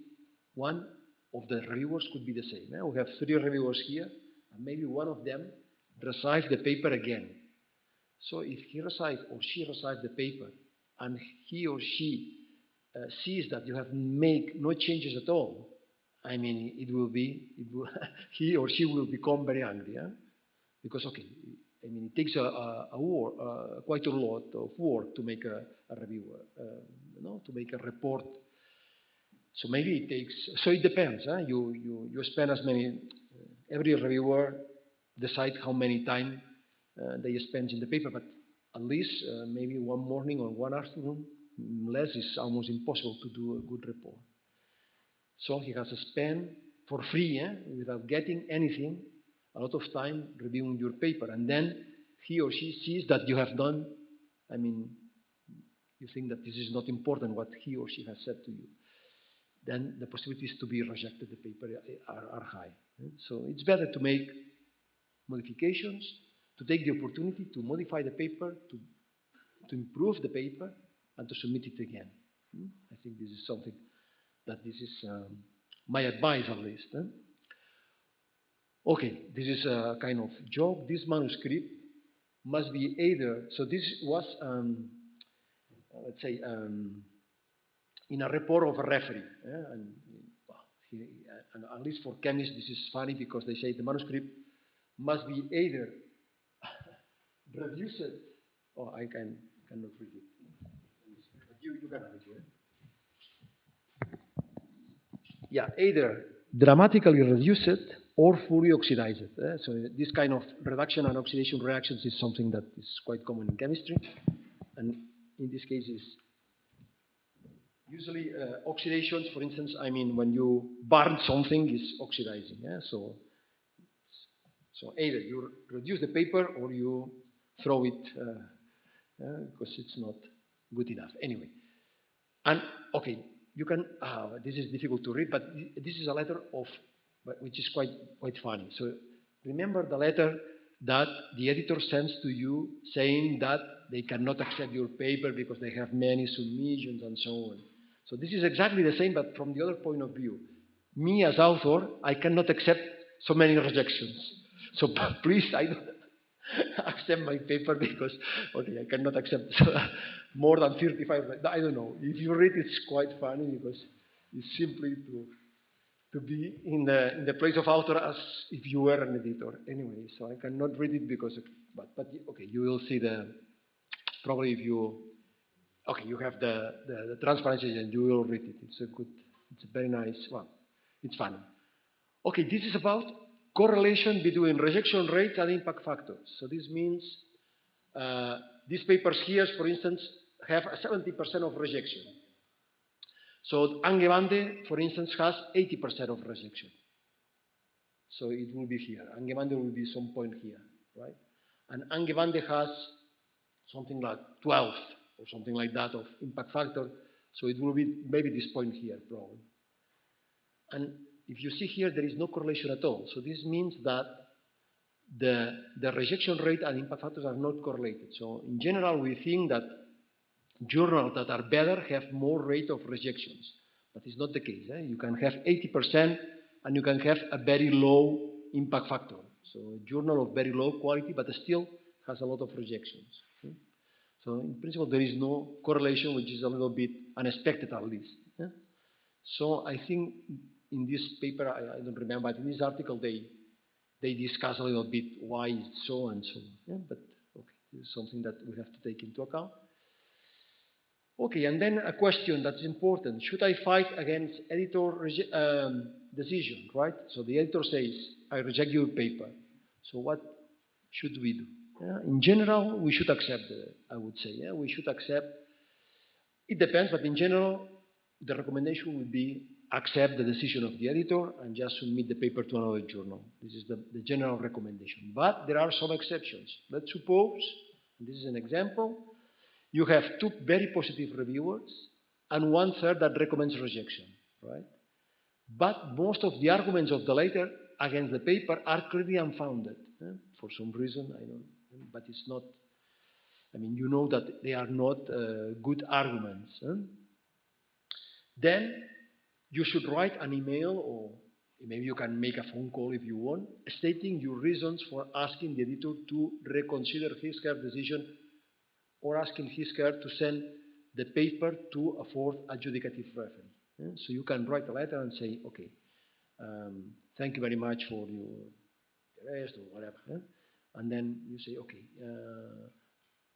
one of the reviewers could be the same. We have 3 reviewers here, and maybe one of them receives the paper again. So if he receives or she receives the paper, and he or she sees that you have made no changes at all, I mean, he or she will become very angry, because, okay, I mean, it takes quite a lot of work to make a review, to make a report. So maybe it takes, so it depends. You spend as many, every reviewer decide how many time they spend in the paper, but at least maybe one morning or one afternoon, less is almost impossible to do a good report. So he has spent for free, without getting anything, a lot of time reviewing your paper, and then he or she sees that you have done, I mean, you think that this is not important what he or she has said to you, then the possibilities to be rejected the paper are high. So it's better to make modifications, to take the opportunity to modify the paper, to improve the paper, and to submit it again. I think this is something that this is my advice, at least. Okay, this is a kind of joke. This manuscript must be either, so this was, let's say, in a report of a referee. And at least for chemists, this is funny because they say the manuscript must be either reduced, I cannot read it. But you can read it. Yeah, either dramatically reduced or fully oxidized. So this kind of reduction and oxidation reactions is something that is quite common in chemistry, and in this case is usually oxidations. For instance, I mean, when you burn something, is oxidizing. So either you reduce the paper or you throw it because it's not good enough. Anyway, and okay, you can. This is difficult to read, but this is a letter which is quite funny. So remember the letter that the editor sends to you saying that they cannot accept your paper because they have many submissions and so on. So this is exactly the same, but from the other point of view. Me as author, I cannot accept so many rejections. So please, I don't accept my paper because, okay, I cannot accept more than 35. I don't know. If you read, it's quite funny because it's simply to be in the place of author as if you were an editor. Anyway, so I cannot read it because, but okay, you will see probably if you, okay, you have the transparency and you will read it. It's a very nice, well, it's funny. Okay, this is about correlation between rejection rates and impact factors. So this means these papers here, for instance, have a 70% of rejection. So Angebande, for instance, has 80% of rejection. So it will be here. Angebande will be some point here, right? And Angebande has something like 12 or something like that of impact factor. So it will be maybe this point here, probably. And if you see here, there is no correlation at all. So this means that the rejection rate and impact factors are not correlated. So in general, we think that journals that are better have more rate of rejections, but it's not the case. You can have 80% and you can have a very low impact factor. So a journal of very low quality, but still has a lot of rejections. So in principle, there is no correlation, which is a little bit unexpected at least. So I think in this paper, I don't remember, but in this article, they discuss a little bit why it's so and so. But okay, this is something that we have to take into account. Okay, and then a question that's important. Should I fight against editor decision, right? So the editor says, I reject your paper. So what should we do? In general, we should accept it, I would say. We should accept. It depends, but in general, the recommendation would be accept the decision of the editor and just submit the paper to another journal. This is the general recommendation. But there are some exceptions. Let's suppose, and this is an example, you have two very positive reviewers and 1/3 that recommends rejection, right? But most of the arguments of the letter against the paper are clearly unfounded. For some reason, I don't know, but it's not, I mean, you know that they are not good arguments. Then you should write an email, or maybe you can make a phone call if you want, stating your reasons for asking the editor to reconsider his or her decision, or asking his or her to send the paper to a fourth adjudicative referee. So you can write a letter and say, okay, thank you very much for your interest or whatever. And then you say, okay,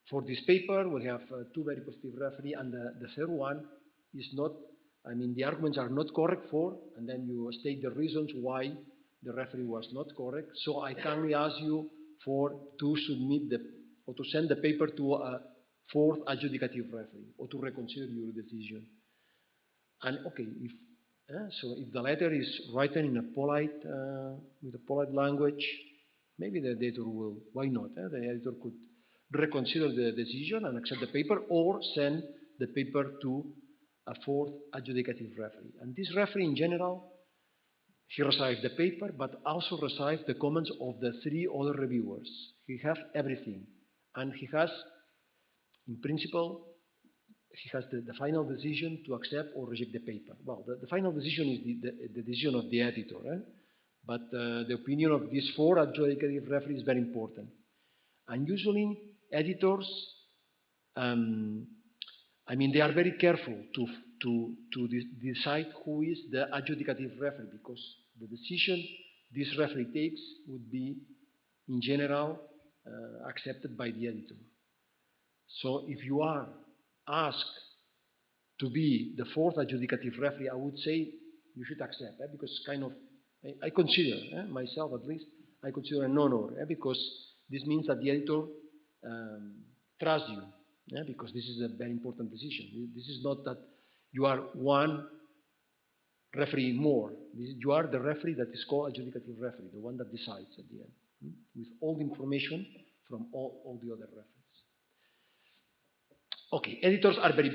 for this paper, we have two very positive referees, and the third one is not, I mean, the arguments are not correct for, and then you state the reasons why the referee was not correct. So I kindly ask you to submit or to send the paper to a fourth adjudicative referee, or to reconsider your decision. And okay, so if the letter is written in a polite, with a polite language, maybe the editor will, why not? The editor could reconsider the decision and accept the paper, or send the paper to a fourth adjudicative referee. And this referee, in general, he receives the paper, but also receives the comments of the 3 other reviewers. He has everything. And he has, in principle, he has the final decision to accept or reject the paper. Well, the final decision is the decision of the editor, but the opinion of these 4 adjudicative referees is very important. And usually, editors, I mean, they are very careful to decide who is the adjudicative referee, because the decision this referee takes would be, in general, accepted by the editor. So if you are asked to be the 4th adjudicative referee, I would say you should accept, because kind of, I consider, myself at least, I consider an honor, because this means that the editor trusts you, because this is a very important decision. This is not that you are one referee more. You are the referee that is called adjudicative referee, the one that decides at the end, with all the information from all the other referees. Okay, editors are very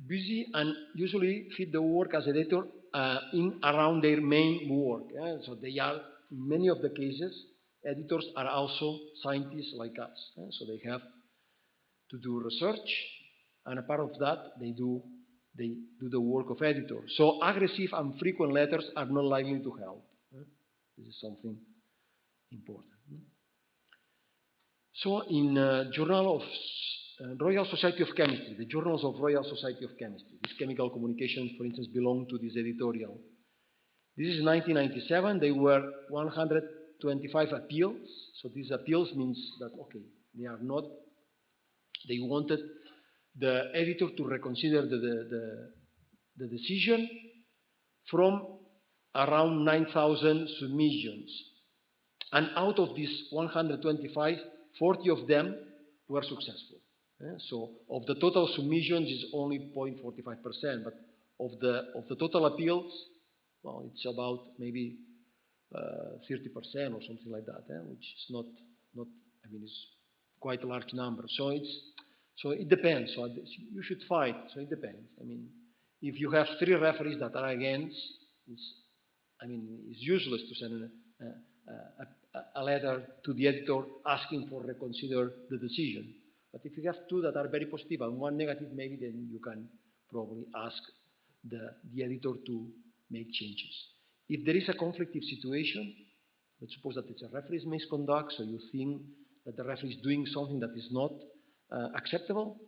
busy and usually fit the work as editor in around their main work. So they are, in many of the cases, editors are also scientists like us. So they have to do research, and a part of that, they do the work of editor. So aggressive and frequent letters are not likely to help. This is something important. So in Journal of Royal Society of Chemistry, the Journals of Royal Society of Chemistry, this chemical communication, for instance, belonged to this editorial. This is 1997. There were 125 appeals. So these appeals means that, okay, they wanted the editor to reconsider the decision from around 9,000 submissions. And out of these 125, 40 of them were successful. So of the total submissions is only 0.45%, but of the total appeals, well, it's about maybe 30% or something like that, which is not, I mean, it's quite a large number. So it depends. So you should fight. So it depends. I mean, if you have 3 referees that are against, it's useless to send a letter to the editor asking for reconsider the decision. But if you have 2 that are very positive and 1 negative, maybe then you can probably ask the editor to make changes. If there is a conflictive situation, let's suppose that it's a referee's misconduct, so you think that the referee is doing something that is not acceptable,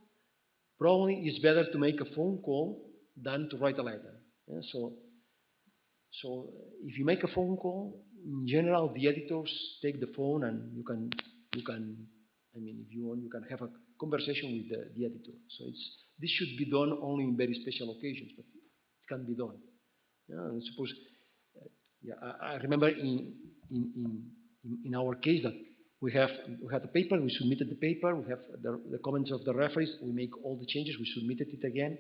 probably it's better to make a phone call than to write a letter. So if you make a phone call, in general, the editors take the phone and you can, I mean, if you want, you can have a conversation with the editor. So this should be done only in very special occasions, but it can be done. And suppose, I remember in our case that we had a paper, we submitted the paper, we have the comments of the referees, we make all the changes, we submitted it again.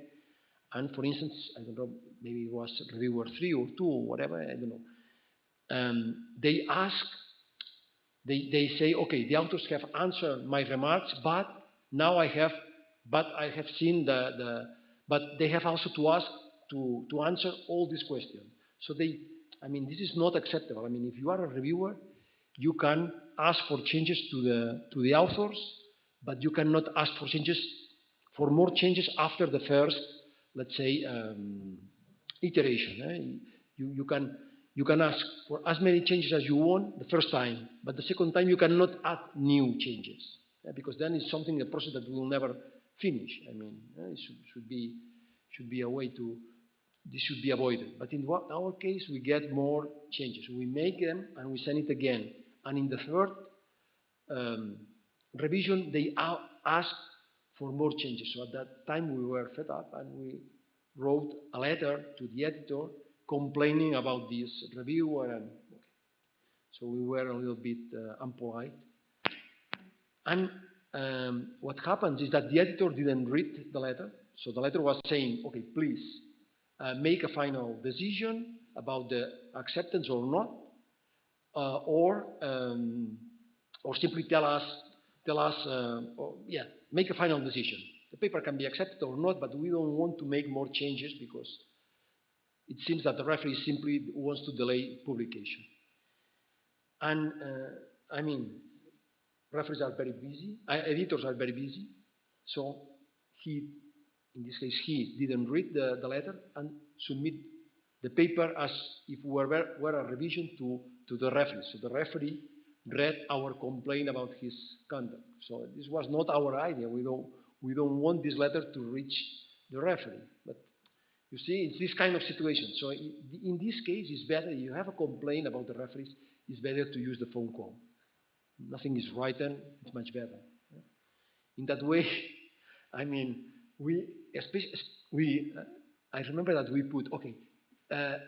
And for instance, I don't know, maybe it was reviewer 3 or 2 or whatever, I don't know. They ask, they say, okay, the authors have answered my remarks, but now I have seen but they have also to ask to answer all these questions. So this is not acceptable. I mean, if you are a reviewer, you can ask for changes to the authors, but you cannot ask for more changes after the first, let's say, iteration. You can ask for as many changes as you want the first time, but the second time you cannot add new changes, because then it's a process that will never finish. I mean, it should be a way to. This should be avoided. But in our case, we get more changes. We make them and we send it again. And in the third revision, they ask for more changes. So at that time, we were fed up and we wrote a letter to the editor complaining about this reviewer. And okay. So we were a little bit unpolite. And what happens is that the editor didn't read the letter. So the letter was saying, okay, please make a final decision about the acceptance or not, or simply tell us, make a final decision. The paper can be accepted or not, but we don't want to make more changes because it seems that the referee simply wants to delay publication. And referees are very busy, editors are very busy, so in this case, he didn't read the letter and submit the paper as if we were a revision to the referee. So the referee read our complaint about his conduct. So this was not our idea. We don't want this letter to reach the referee. But you see, it's this kind of situation. So in this case, it's better, if you have a complaint about the referees, it's better to use the phone call. Nothing is written, it's much better. In that way, I mean, I remember that we put, okay,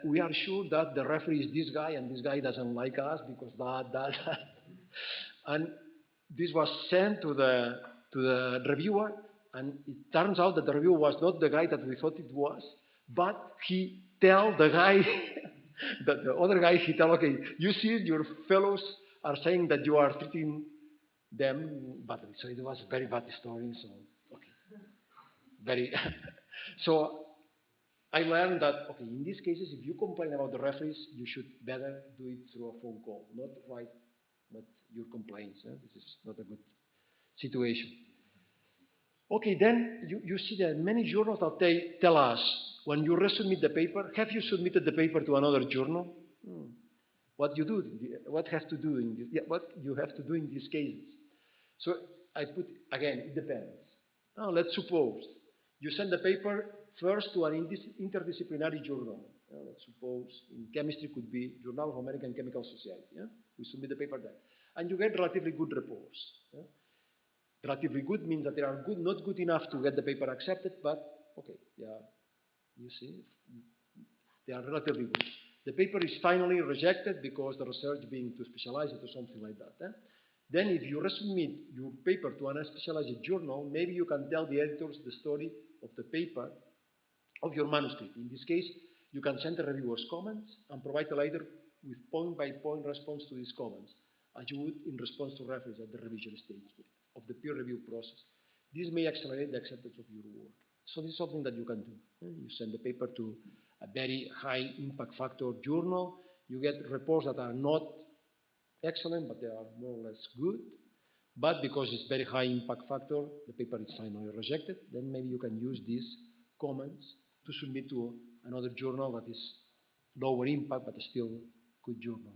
we are sure that the referee is this guy and this guy doesn't like us because that. And this was sent to the reviewer, and it turns out that the reviewer was not the guy that we thought it was, but he tell the guy, that the other guy, he tell, okay, you see, your fellows are saying that you are treating them badly. So it was a very bad story, so, okay. So I learned that, okay, in these cases, if you complain about the referees, you should better do it through a phone call, not write your complaints. This is not a good situation. Okay, then you see that many journals that they tell us, when you resubmit the paper, have you submitted the paper to another journal? What you do, what you have to do in these cases. So I put, again, it depends. Now, let's suppose you send the paper first to an interdisciplinary journal. Let's suppose in chemistry could be Journal of American Chemical Society. We submit the paper there. And you get relatively good reports. Relatively good means that they are good, not good enough to get the paper accepted, but okay, you see, they are relatively good. The paper is finally rejected because the research being too specialized or something like that. Then if you resubmit your paper to an specialized journal, maybe you can tell the editors the story of the paper of your manuscript. In this case, you can send the reviewer's comments and provide a letter with point-by-point response to these comments, as you would in response to reference at the revision stage of the peer review process. This may accelerate the acceptance of your work. So this is something that you can do. You send the paper to a very high impact factor journal. You get reports that are not excellent, but they are more or less good. But because it's very high impact factor, the paper is finally rejected. Then maybe you can use these comments to submit to another journal that is lower impact, but still good journal.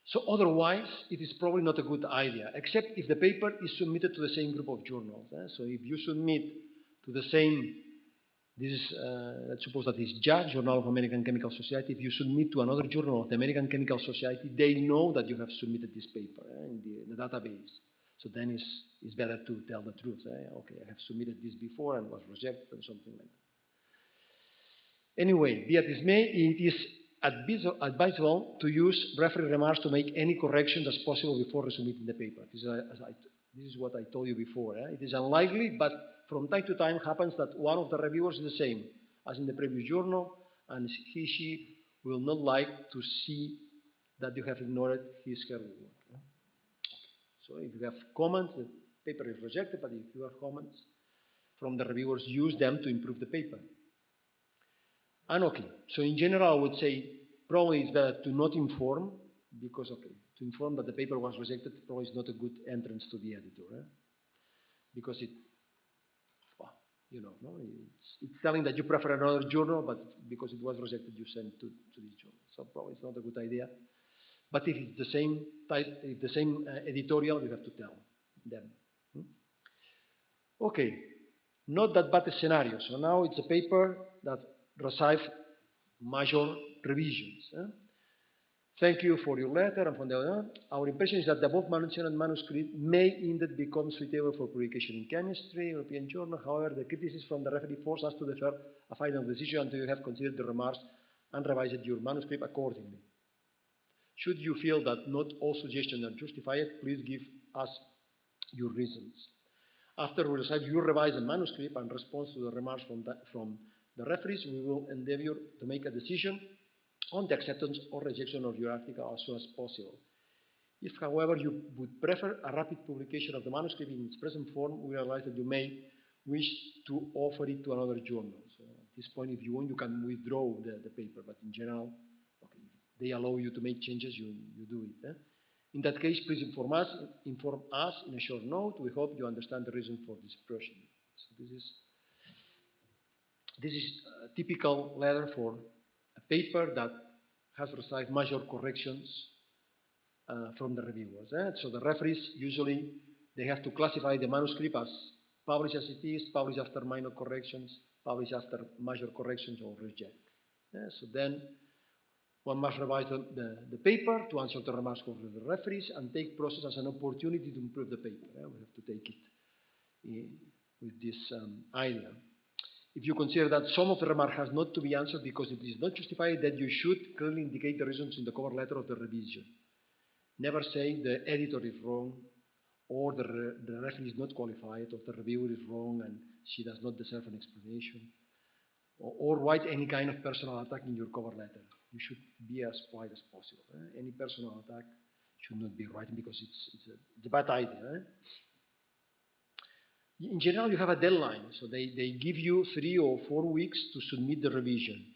So otherwise, it is probably not a good idea, except if the paper is submitted to the same group of journals. So if you submit to the same, this is, let's suppose that is JAG, Journal of American Chemical Society. If you submit to another journal of the American Chemical Society, they know that you have submitted this paper in the database. So then it's better to tell the truth. Okay, I have submitted this before and was rejected and something like that. Anyway, be it as may, it is advisable to use referee remarks to make any corrections as possible before resubmitting the paper. This is what I told you before. It is unlikely, but from time to time happens that one of the reviewers is the same as in the previous journal, and she will not like to see that you have ignored her work. So if you have comments, the paper is rejected, but if you have comments from the reviewers, use them to improve the paper. And okay, so in general, I would say probably it's better to not inform, because to inform that the paper was rejected probably is not a good entrance to the editor, because well, no? It's telling that you prefer another journal, but because it was rejected, you sent to this journal. So probably it's not a good idea. But if it's the same type, if the same editorial, you have to tell them. Okay, not that bad a scenario. So now it's a paper that received major revisions. Thank you for your letter and for the our impression is that the above mentioned manuscript may indeed become suitable for publication in chemistry, European journal. However, the criticism from the referee forces us to defer a final decision until you have considered the remarks and revised your manuscript accordingly. Should you feel that not all suggestions are justified, please give us your reasons. After we receive your revised manuscript and response to the remarks from the referees, we will endeavor to make a decision on the acceptance or rejection of your article as soon as possible. If, however, you would prefer a rapid publication of the manuscript in its present form, we realize that you may wish to offer it to another journal. So at this point, if you want, you can withdraw the paper, but in general, okay, if they allow you to make changes, you do it. In that case, please inform us in a short note. We hope you understand the reason for this procedure. So this is a typical letter for a paper that has received major corrections from the reviewers. So the referees usually they have to classify the manuscript as published as it is, published after minor corrections, published after major corrections, or reject. So then one must revise the paper to answer the remarks of the referees and take process as an opportunity to improve the paper. We have to take it with this idea. If you consider that some of the remark has not to be answered because it is not justified, then you should clearly indicate the reasons in the cover letter of the revision. Never say the editor is wrong, or the referee is not qualified, or the reviewer is wrong and she does not deserve an explanation, or write any kind of personal attack in your cover letter. You should be as polite as possible. Any personal attack should not be written because it's a bad idea. In general, you have a deadline, so they give you 3 or 4 weeks to submit the revision.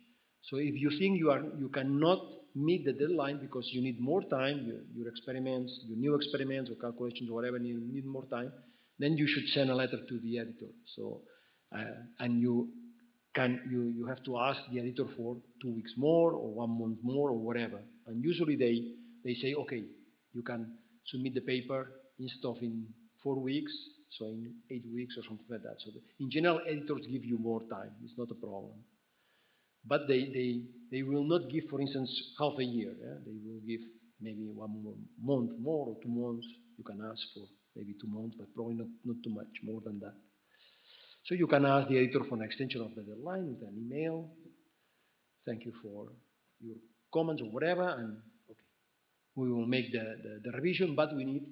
So if you think you cannot meet the deadline because you need more time, your experiments, your new experiments or calculations or whatever, you need more time, then you should send a letter to the editor. So and you have to ask the editor for 2 weeks more or 1 month more or whatever. And usually they say, okay, you can submit the paper instead of in 4 weeks, so in 8 weeks or something like that. So in general, editors give you more time. It's not a problem. But they will not give, for instance, half a year. They will give maybe 1 month more or 2 months. You can ask for maybe 2 months, but probably not too much more than that. So you can ask the editor for an extension of the deadline with an email. thank you for your comments or whatever, and okay, we will make the revision, but we need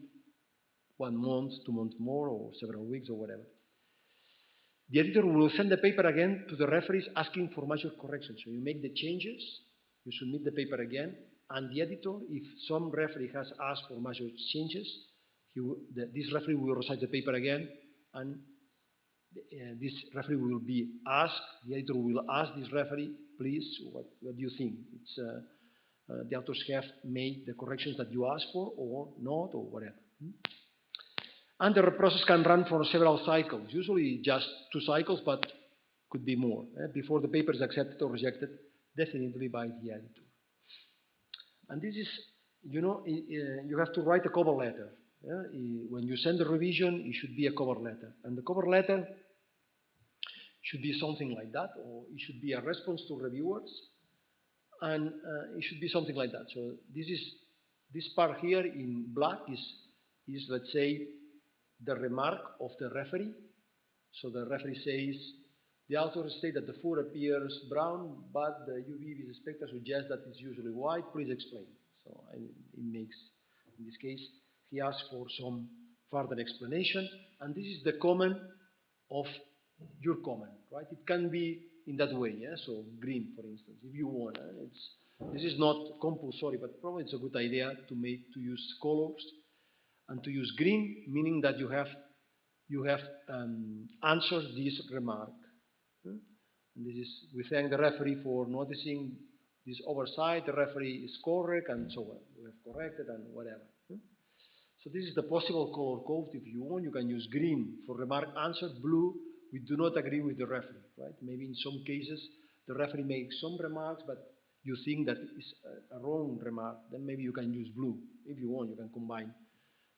1 month, 2 months more, or several weeks, or whatever. The editor will send the paper again to the referees asking for major corrections. So you make the changes, you submit the paper again, and the editor, if some referee has asked for major changes, this referee will recite the paper again, and this referee will be asked, the editor will ask this referee, please, what do you think? The authors have made the corrections that you asked for, or not, or whatever. And the process can run for several cycles, usually just 2 cycles, but could be more, before the paper is accepted or rejected, definitely by the editor. And this is, you have to write a cover letter. When you send the revision, it should be a cover letter. And the cover letter should be something like that, or it should be a response to reviewers, and it should be something like that. So this part here in black is let's say, the remark of the referee. So the referee says, the author states that the food appears brown, but the UV vis spectra suggests that it's usually white. Please explain. So it makes, in this case, he asks for some further explanation, and this is the comment of your comment, right? It can be in that way, yeah? So green, for instance, if you want. This is not compulsory, but probably it's a good idea to use colors and to use green, meaning that you have answered this remark. And this is, we thank the referee for noticing this oversight. The referee is correct, and so on. We have corrected and whatever. So this is the possible color code. If you want, you can use green for remark answered, blue, we do not agree with the referee, right? Maybe in some cases, the referee makes some remarks, but you think that is a wrong remark, then maybe you can use blue. If you want, you can combine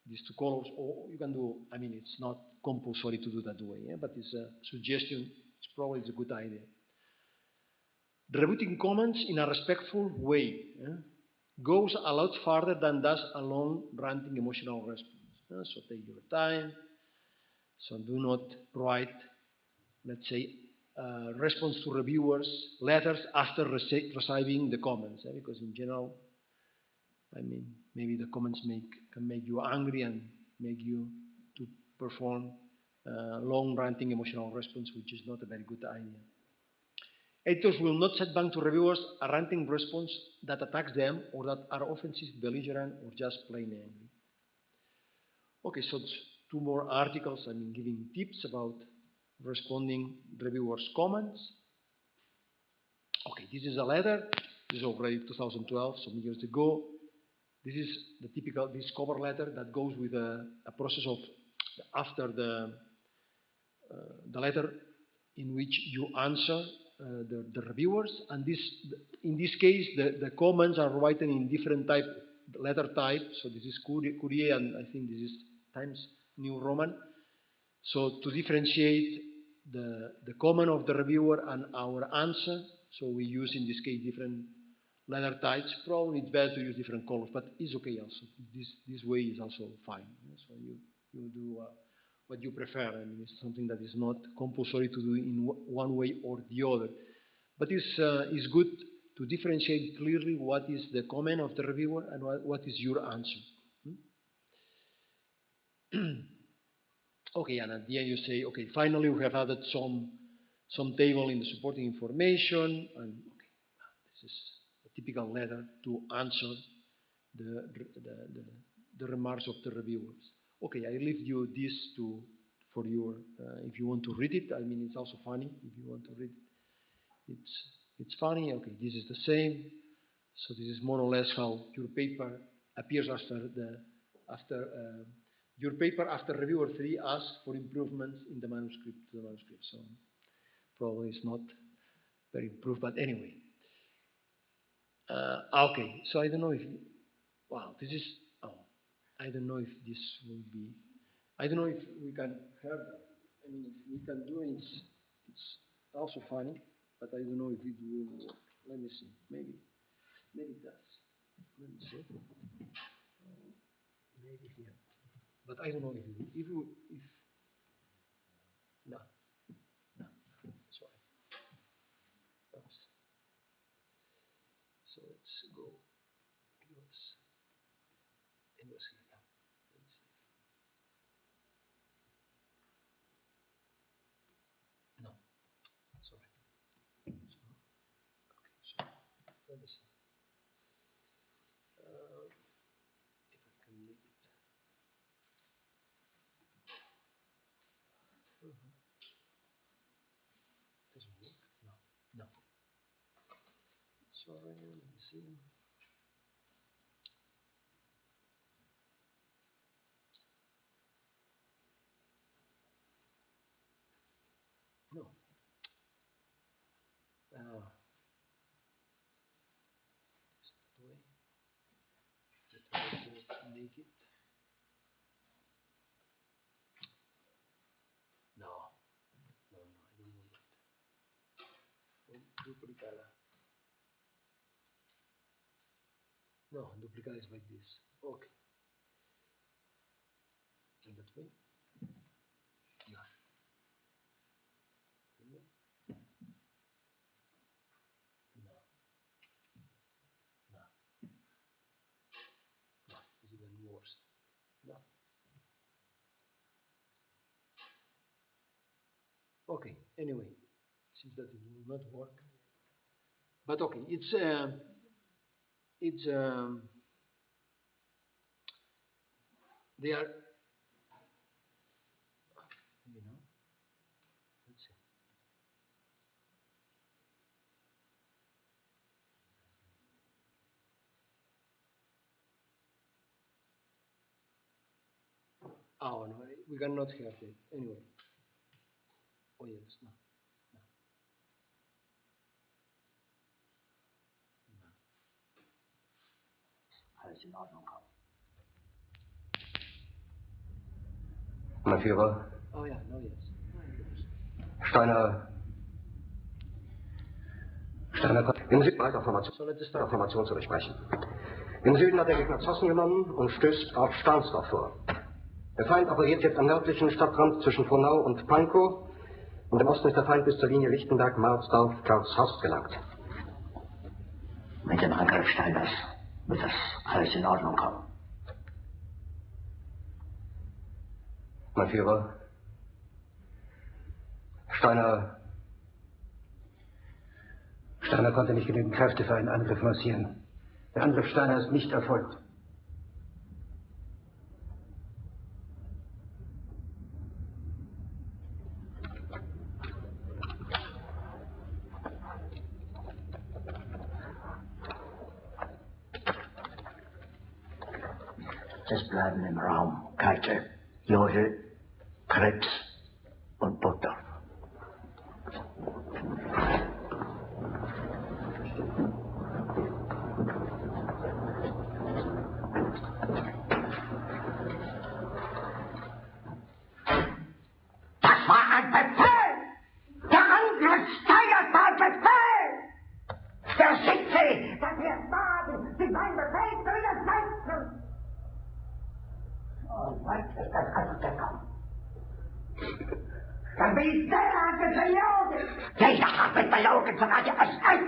these 2 colors, or you can do, I mean, it's not compulsory to do that way, yeah? But it's a suggestion, it's a good idea. Rebutting comments in a respectful way goes a lot farther than does a long, ranting, emotional response. So take your time. So do not write, let's say, response to reviewers letters after receiving the comments, because in general, I mean, maybe the comments can make you angry and make you to perform long, ranting, emotional response, which is not a very good idea. Editors will not send back to reviewers a ranting response that attacks them or that are offensive, belligerent, or just plain angry. Okay, so 2 more articles, I mean, giving tips about responding reviewers' comments. Okay, this is a letter. This is already 2012, some years ago. This is the typical, this cover letter that goes with a process of, after the letter in which you answer the reviewers, and in this case, the comments are written in different letter type. So this is Courier, and I think this is Times New Roman. So to differentiate the comment of the reviewer and our answer, so we use in this case different letter types. Probably it's better to use different colors, but it's okay also. This way is also fine. So you do what you prefer. I mean, it's something that is not compulsory to do in one way or the other. But it's good to differentiate clearly what is the comment of the reviewer and what is your answer. Okay, and at the end you say, okay, finally we have added some table in the supporting information, and okay, this is a typical letter to answer the remarks of the reviewers. Okay, I leave you this for your, if you want to read it. I mean, it's also funny if you want to read it. It's funny. Okay, this is the same. So this is more or less how your paper appears your paper after reviewer 3 asks for improvements in the manuscript to the manuscript. So probably it's not very improved, but anyway. Okay, so I don't know if, wow, this is, I don't know if this will be, I don't know if we can have that. I mean, if we can do it, it's also funny, but I don't know if it will work. Let me see, maybe it does. Let me see. Maybe here. But I don't know if no, sorry. Oops. let's go. It was here. Yeah. Let's see. No, sorry. Okay, so let me see. If I can make it. Doesn't work. No. Sorry, let me see. No. Is that way? To make it. No, I don't want that. Duplicada. No, duplicada is like this. Okay. And that way? Yeah. No. It's even worse. No. Okay, anyway, seems that it will not work. But okay, they are, let's see. Oh no, we cannot hear it. Anyway. Oh yes, no. Alles in Ordnung kommen. Mein Führer. Oh yeah, no, yes. Steiner im Süden weiter Formation zu besprechen. Im Süden hat der Gegner Zossen genommen und stößt auf Stahnsdorf vor. Der Feind operiert jetzt am nördlichen Stadtrand zwischen Frohnau und Pankow und im Osten ist der Feind bis zur Linie Lichtenberg, Marsdorf, Karlshorst gelangt. Mit dem Angriff Steiners wird das alles in Ordnung kommen. Mein Führer, Steiner konnte nicht genügend Kräfte für einen Angriff massieren. Der Angriff Steiner ist nicht erfolgt. Es bleiben im Raum Keitel, Jodl, Krebs und Burgdorf. Das war ein Befehl! Der Angriff Steiners war ein Befehl! Der Schicksal, dass wir wagen, sich mein Befehl zu widersetzen! Und weit ist das alles gekommen. Der Militär hat mich belogen! Jeder hat mich belogen, sogar die SS!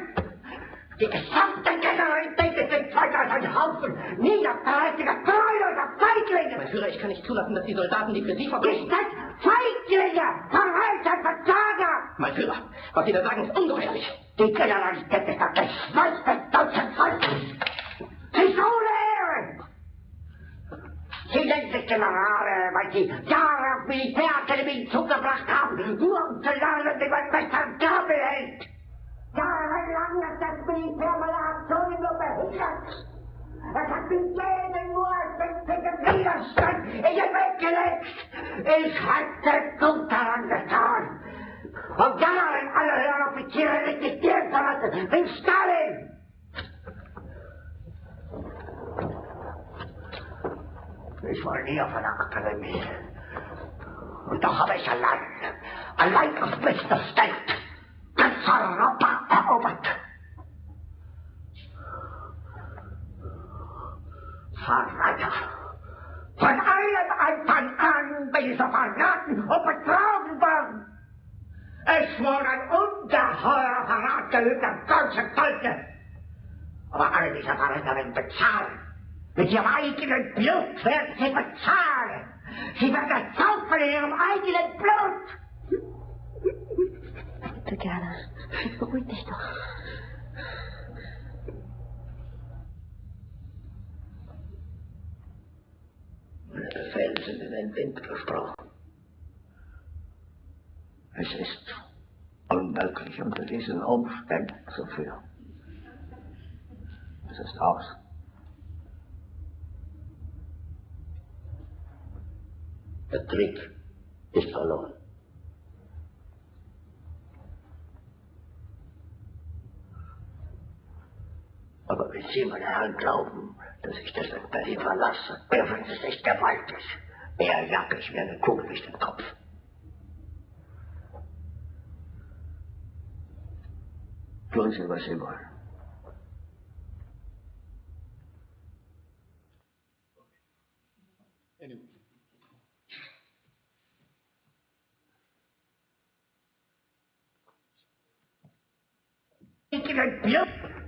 Die gesamte Generalität ist in Zeug als ein Haufen niederträchtiger, treuloser Feiglinge! Mein Führer, ich kann nicht zulassen, dass die Soldaten, die für Sie verbringen... Ihr seid Feiglinge! Verräter, Versager! Mein Führer, was Sie da sagen, ist ungeheuerlich. Die Generalität ist das Geschweiß des deutschen Volkes! Sie ist ohne Ehre! Sie nennen sich Generale, weil Sie Jahre auf Militärakademien zugebracht haben, nur um zu lernen, wie man besser Gabel hält! Jahrelang hat das Militär meine Aktionen nur behindert. Es hat mir jeden nur winzigen Widerstand in den Weg gelegt. Ich hätte gut daran getan. Und dann alle höheren Offiziere liquidieren zu lassen, wie Stalin. Ich war nie auf einer Akademie. Und doch habe ich allein auf bester Stand, ganz Europa erobert. Verräter! Von allem Anfang an bin ich so verraten und betrogen worden. Es wurde ein ungeheurer Verrat geübt am deutschen Volke. Aber alle diese Sachen werden bezahlen. Mit ihrem eigenen Blut werden sie bezahlen. Sie werden saufen in ihrem eigenen Blut. Bitte gerne. Beruhig dich doch. Meine Befehle sind in den Wind gesprochen. Es ist unmöglich, unter diesen Umständen zu führen. Es ist aus. Der Krieg ist verloren. Aber wenn Sie, meine Herren, glauben, dass ich deshalb Berlin verlasse, dürfen Sie sich gewaltig. Er jagt ich mir eine Kugel durch den Kopf. Tun Sie, was Sie wollen. Anyway.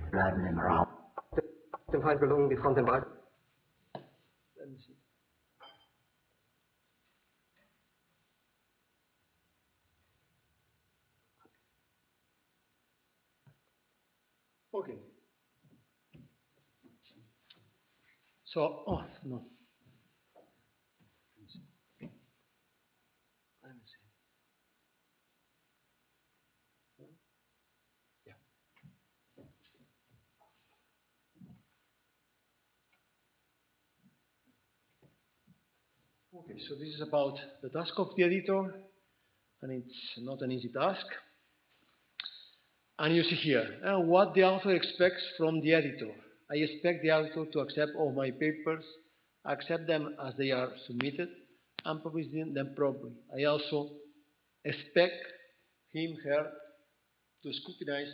Bleiben im Raum. Dem Feind gelungen, die Front im Wald. Let me see. Okay. So, oh, no. Let me see. Let me see. Yeah. Okay, so this is about the task of the editor, and it's not an easy task. And you see here, what the author expects from the editor. I expect the author to accept all my papers, accept them as they are submitted, and publish them properly. I also expect him, her, to scrutinize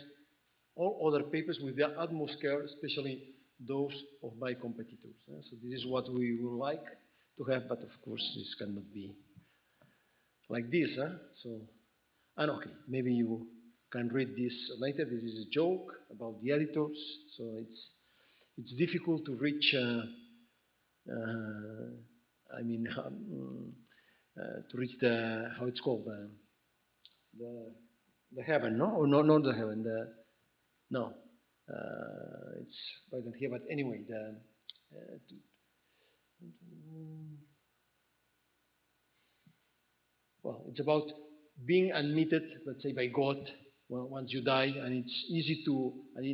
all other papers with the utmost care, especially those of my competitors. So this is what we would like to have, but of course this cannot be like this. So, and okay, maybe you can read this later. This is a joke about the editors. So it's difficult to reach. I mean, to reach the how it's called the heaven, no? Or no, not the heaven. No, it's right here. But anyway, well, it's about being admitted, let's say, by God once you die, and it's easy to,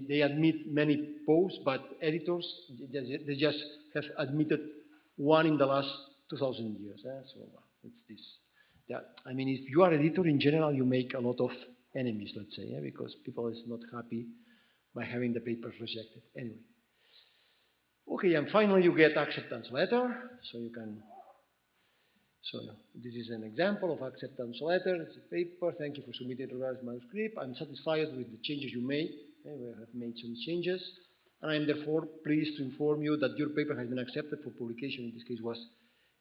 they admit many posts, but editors, they just have admitted one in the last 2,000 years. So it's this. Yeah, I mean, if you are editor, in general, you make a lot of enemies, let's say, because people is not happy by having the papers rejected. Anyway. Okay, and finally you get acceptance letter, so you can. So this is an example of acceptance letter. It's a paper. Thank you for submitting the revised manuscript. I'm satisfied with the changes you made. We have made some changes. And I am therefore pleased to inform you that your paper has been accepted for publication. In this case was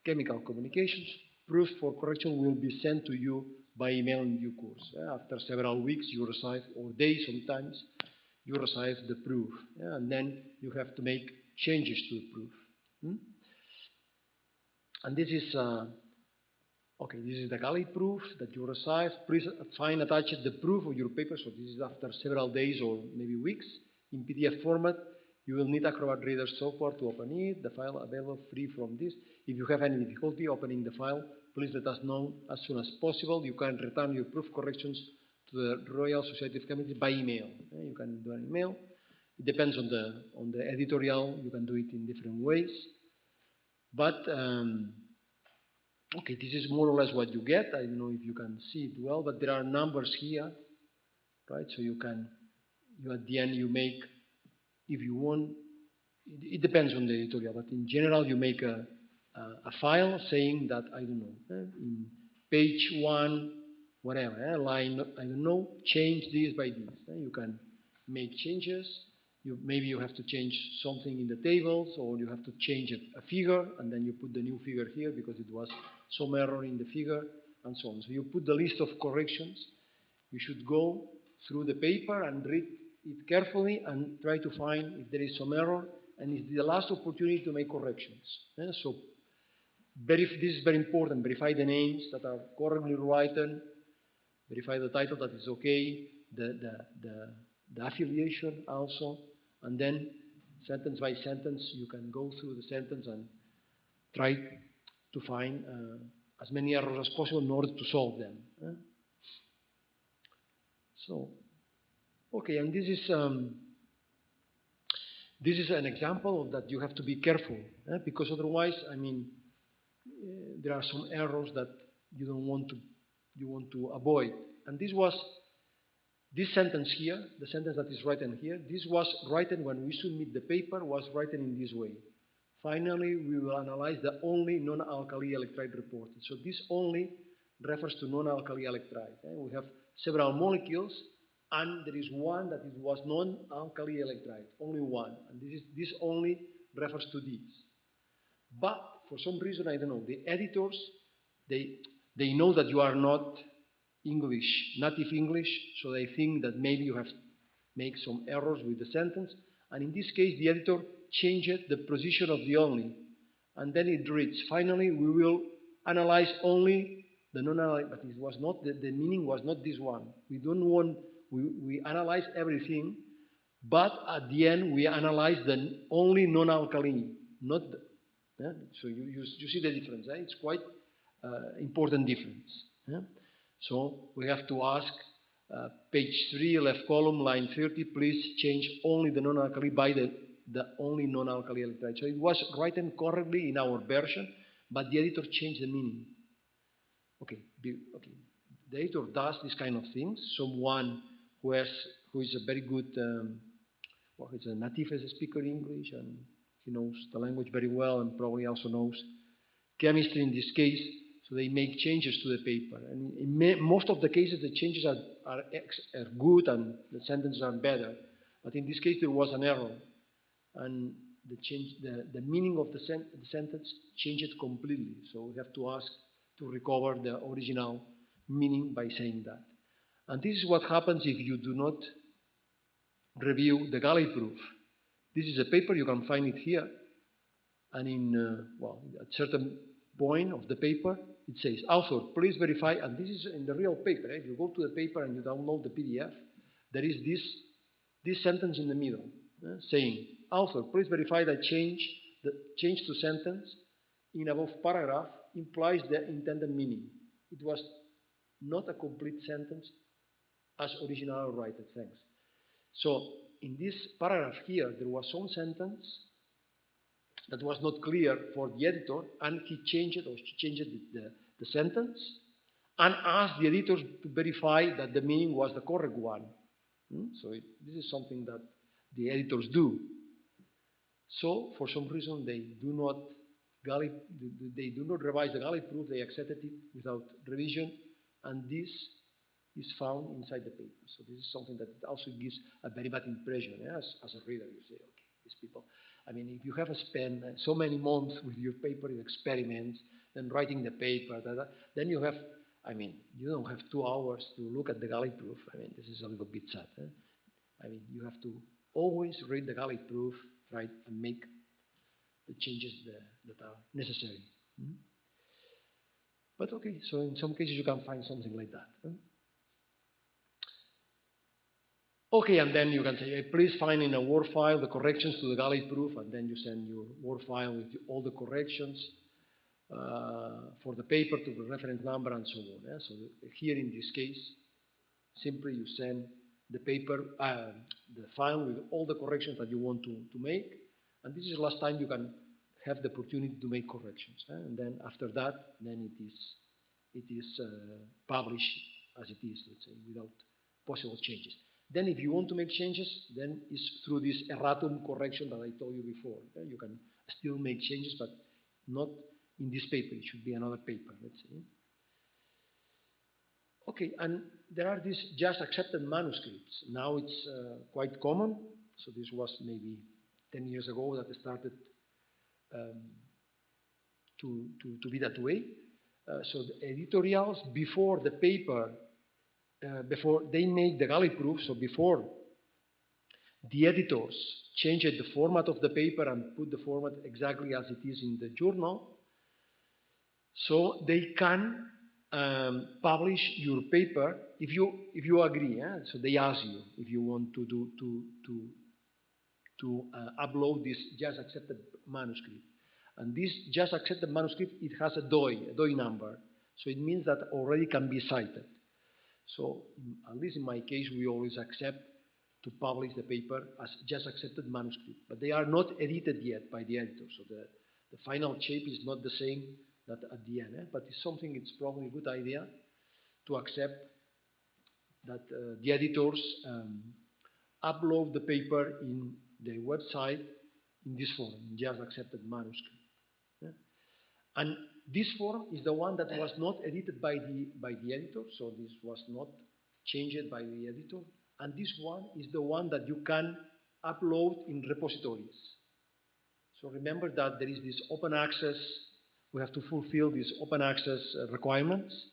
Chemical Communications. Proofs for correction will be sent to you by email in due course. After several weeks you receive, or days sometimes, you receive the proof. And then you have to make changes to the proof. And this is okay, this is the galley proof that you receive. Please find attached the proof of your paper. So this is after several days or maybe weeks in PDF format. You will need Acrobat Reader software to open it. The file available free from this. If you have any difficulty opening the file, please let us know as soon as possible. You can return your proof corrections to the Royal Society of Chemists by email. You can do an email. It depends on the editorial. You can do it in different ways. But okay, this is more or less what you get. I don't know if you can see it well, but there are numbers here, right? So you at the end you make, if you want, it depends on the editorial, but in general you make a file saying that, I don't know, in page 1, whatever, line, I don't know, change this by this. You can make changes. Maybe you have to change something in the tables, or you have to change a figure, and then you put the new figure here because it was some error in the figure, and so on. So you put the list of corrections. You should go through the paper and read it carefully and try to find if there is some error, and it's the last opportunity to make corrections. So this is very important. Verify the names that are correctly written, verify the title that is okay, the affiliation also, and then sentence by sentence you can go through the sentence and try to find as many errors as possible in order to solve them. So, okay, and this is an example of that you have to be careful, because otherwise, I mean, there are some errors that you don't want to avoid. And this sentence here, the sentence that is written here, this was written when we submit the paper, was written in this way. Finally, we will analyze the only non-alkali electrolyte reported. So this only refers to non-alkali electrolyte. We have several molecules, and there is one that it was non-alkali electrolyte, only one. And this only refers to this. But for some reason, I don't know, the editors, they know that you are not English, native English, so they think that maybe you have made some errors with the sentence. And in this case, the editor changed the position of the only. And then it reads, finally, we will analyze only the non-alkali, but it was not, the meaning was not this one. We don't want, we analyze everything, but at the end, we analyze the only non-alkali, not the, so you see the difference. It's quite important difference. So we have to ask, page 3, left column, line 30, please change only the non-alkali by the only non-alkali electrolyte. So it was written correctly in our version, but the editor changed the meaning. Okay. The editor does this kind of things. Someone who is a very good, he's a native speaker English, and he knows the language very well, and probably also knows chemistry in this case, so they make changes to the paper. And in most of the cases, the changes are good and the sentences are better. But in this case, there was an error, and the meaning of the sentence changed completely. So we have to ask to recover the original meaning by saying that. And this is what happens if you do not review the galley proof. This is a paper, you can find it here, and in, at certain point of the paper, it says, author, please verify, and this is in the real paper. If you go to the paper and you download the PDF, there is this sentence in the middle, saying, author, please verify that change to sentence in above paragraph implies the intended meaning. It was not a complete sentence as originally written, thanks. So in this paragraph here, there was some sentence that was not clear for the editor, and he changed the sentence and asked the editors to verify that the meaning was the correct one. So this is something that the editors do. So for some reason they do not revise the galley proof, they accepted it without revision, and this is found inside the paper. So this is something that also gives a very bad impression. As a reader, you say, okay, these people, I mean, if you have spent so many months with your paper in experiments and writing the paper, then you have, I mean, you don't have 2 hours to look at the galley proof. I mean, this is a little bit sad. I mean, you have to always read the galley proof, right, and make the changes that are necessary. But okay, so in some cases you can find something like that. Okay, and then you can say, hey, please find in a Word file the corrections to the galley proof, and then you send your Word file with all the corrections for the paper to the reference number and so on. So here in this case, simply you send the paper, the file with all the corrections that you want to make, and this is the last time you can have the opportunity to make corrections. And then after that, then it is published as it is, let's say, without possible changes. Then if you want to make changes, then it's through this erratum correction that I told you before. You can still make changes, but not in this paper. It should be another paper, let's say. Okay, and there are these just accepted manuscripts. Now it's quite common. So this was maybe 10 years ago that it started to be that way. So the editorials before the paper, before they make the galley proof, so before the editors changed the format of the paper and put the format exactly as it is in the journal, so they can publish your paper if you agree. So they ask you if you want to upload this just accepted manuscript. And this just accepted manuscript, it has a DOI number. So it means that already can be cited. So at least in my case, we always accept to publish the paper as just accepted manuscript. But they are not edited yet by the editor. So the final shape is not the same that at the end. But it's something, it's probably a good idea to accept that the editors upload the paper in their website in this form, in just accepted manuscript. Yeah? And this form is the one that was not edited by the editor, so this was not changed by the editor. And this one is the one that you can upload in repositories. So remember that there is this open access, we have to fulfill these open access requirements.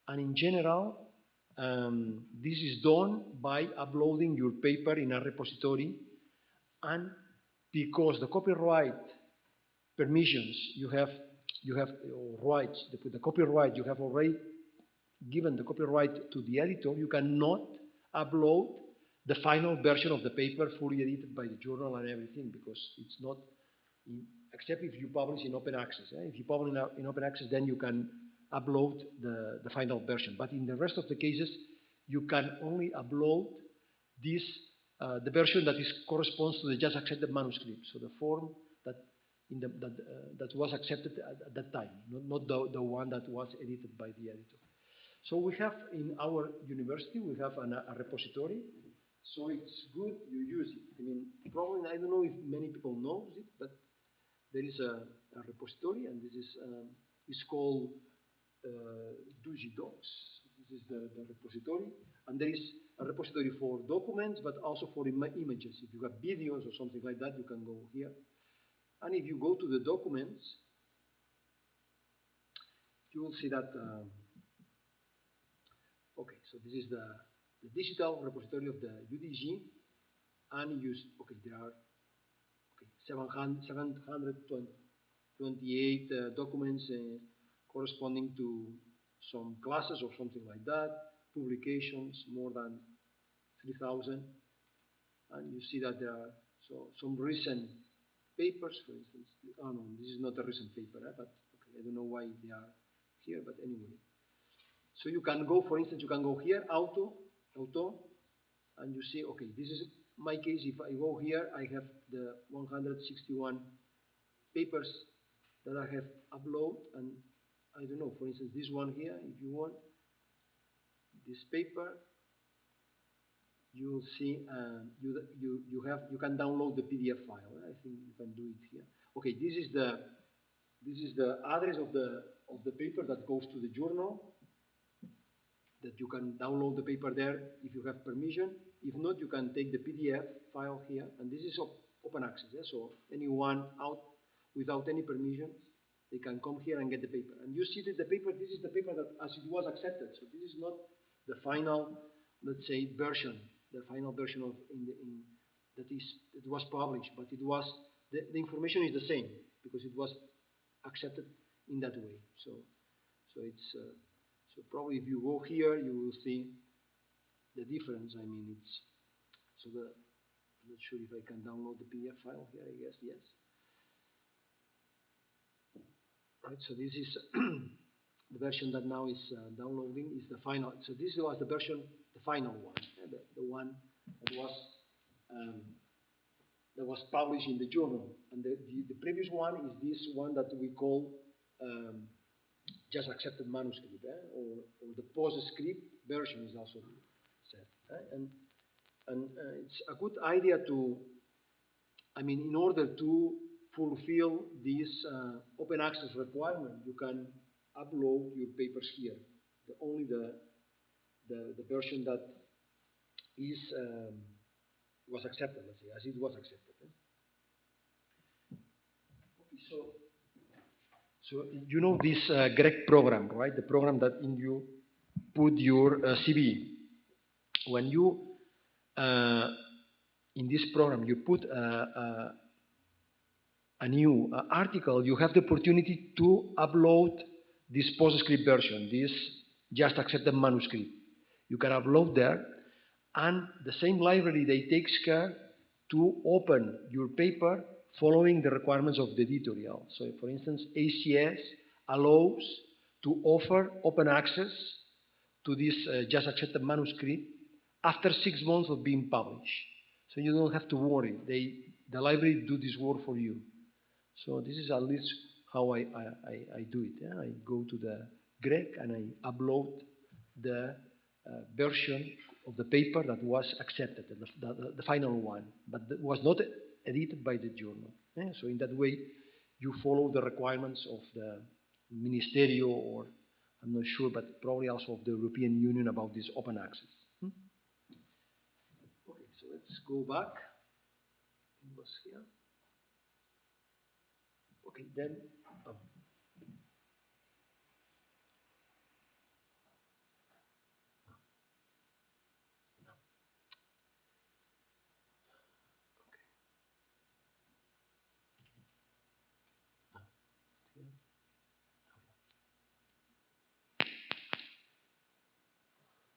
And in general, this is done by uploading your paper in a repository, and because the copyright permissions you have or rights, the copyright you have already given the copyright to the editor, you cannot upload the final version of the paper fully edited by the journal and everything, because it's not, except if you publish in open access. If you publish in open access, then you can upload the final version. But in the rest of the cases, you can only upload this, the version that corresponds to the just accepted manuscript. So the form that that was accepted at that time, not the one that was edited by the editor. So we have in our university, we have a repository. So it's good you use it. I mean, probably, I don't know if many people know it, but there is a repository, and this is it's called DugiDocs. This is the repository. And there is a repository for documents, but also for images. If you have videos or something like that, you can go here. And if you go to the documents, you will see that, okay, so this is the digital repository of the UDG, and there are 728 documents corresponding to some classes or something like that, publications, more than 3,000, and you see that there are some recent papers, for instance. Oh no, this is not a recent paper, but okay, I don't know why they are here, but anyway. So you can go, for instance, you can go here, auto, and you see, okay, this is my case. If I go here, I have the 161 papers that I have uploaded, and I don't know, for instance, this one here, if you want, this paper, you will see, you can download the PDF file. I think you can do it here. Okay, this is the address of the paper that goes to the journal, that you can download the paper there if you have permission. If not, you can take the PDF file here, and this is open access. So anyone out without any permission, they can come here and get the paper. And you see that the paper, this is the paper that as it was accepted. So this is not the final, let's say, version, the final version of that was published, but it was the information is the same because it was accepted in that way. So it's so probably if you go here, you will see the difference. I mean, it's so I'm not sure if I can download the PDF file here. I guess yes. Right. So this is the version that now is downloading is the final. So this was the version, the final one, the one that was published in the journal. And the previous one is this one that we call just accepted manuscript, or the postscript version is also said. And it's a good idea to, I mean, in order to fulfill this open access requirement, you can upload your papers here. Only the version that is was accepted, let's say, as it was accepted. Okay, so you know this Greg program, right? The program that you put your CV. When you in this program you put a new article, you have the opportunity to upload this PostScript version, this just accepted manuscript. You can upload there, and the same library, they takes care to open your paper following the requirements of the editorial. So for instance, ACS allows to offer open access to this just accepted manuscript after 6 months of being published. So you don't have to worry. The library do this work for you. So this is at least how I do it. Yeah? I go to the Grec and I upload the version of the paper that was accepted, the final one, but that was not edited by the journal. Yeah? So in that way, you follow the requirements of the Ministerio, or I'm not sure, but probably also of the European Union about this open access. Okay, so let's go back. It was here. Okay, then. Oh.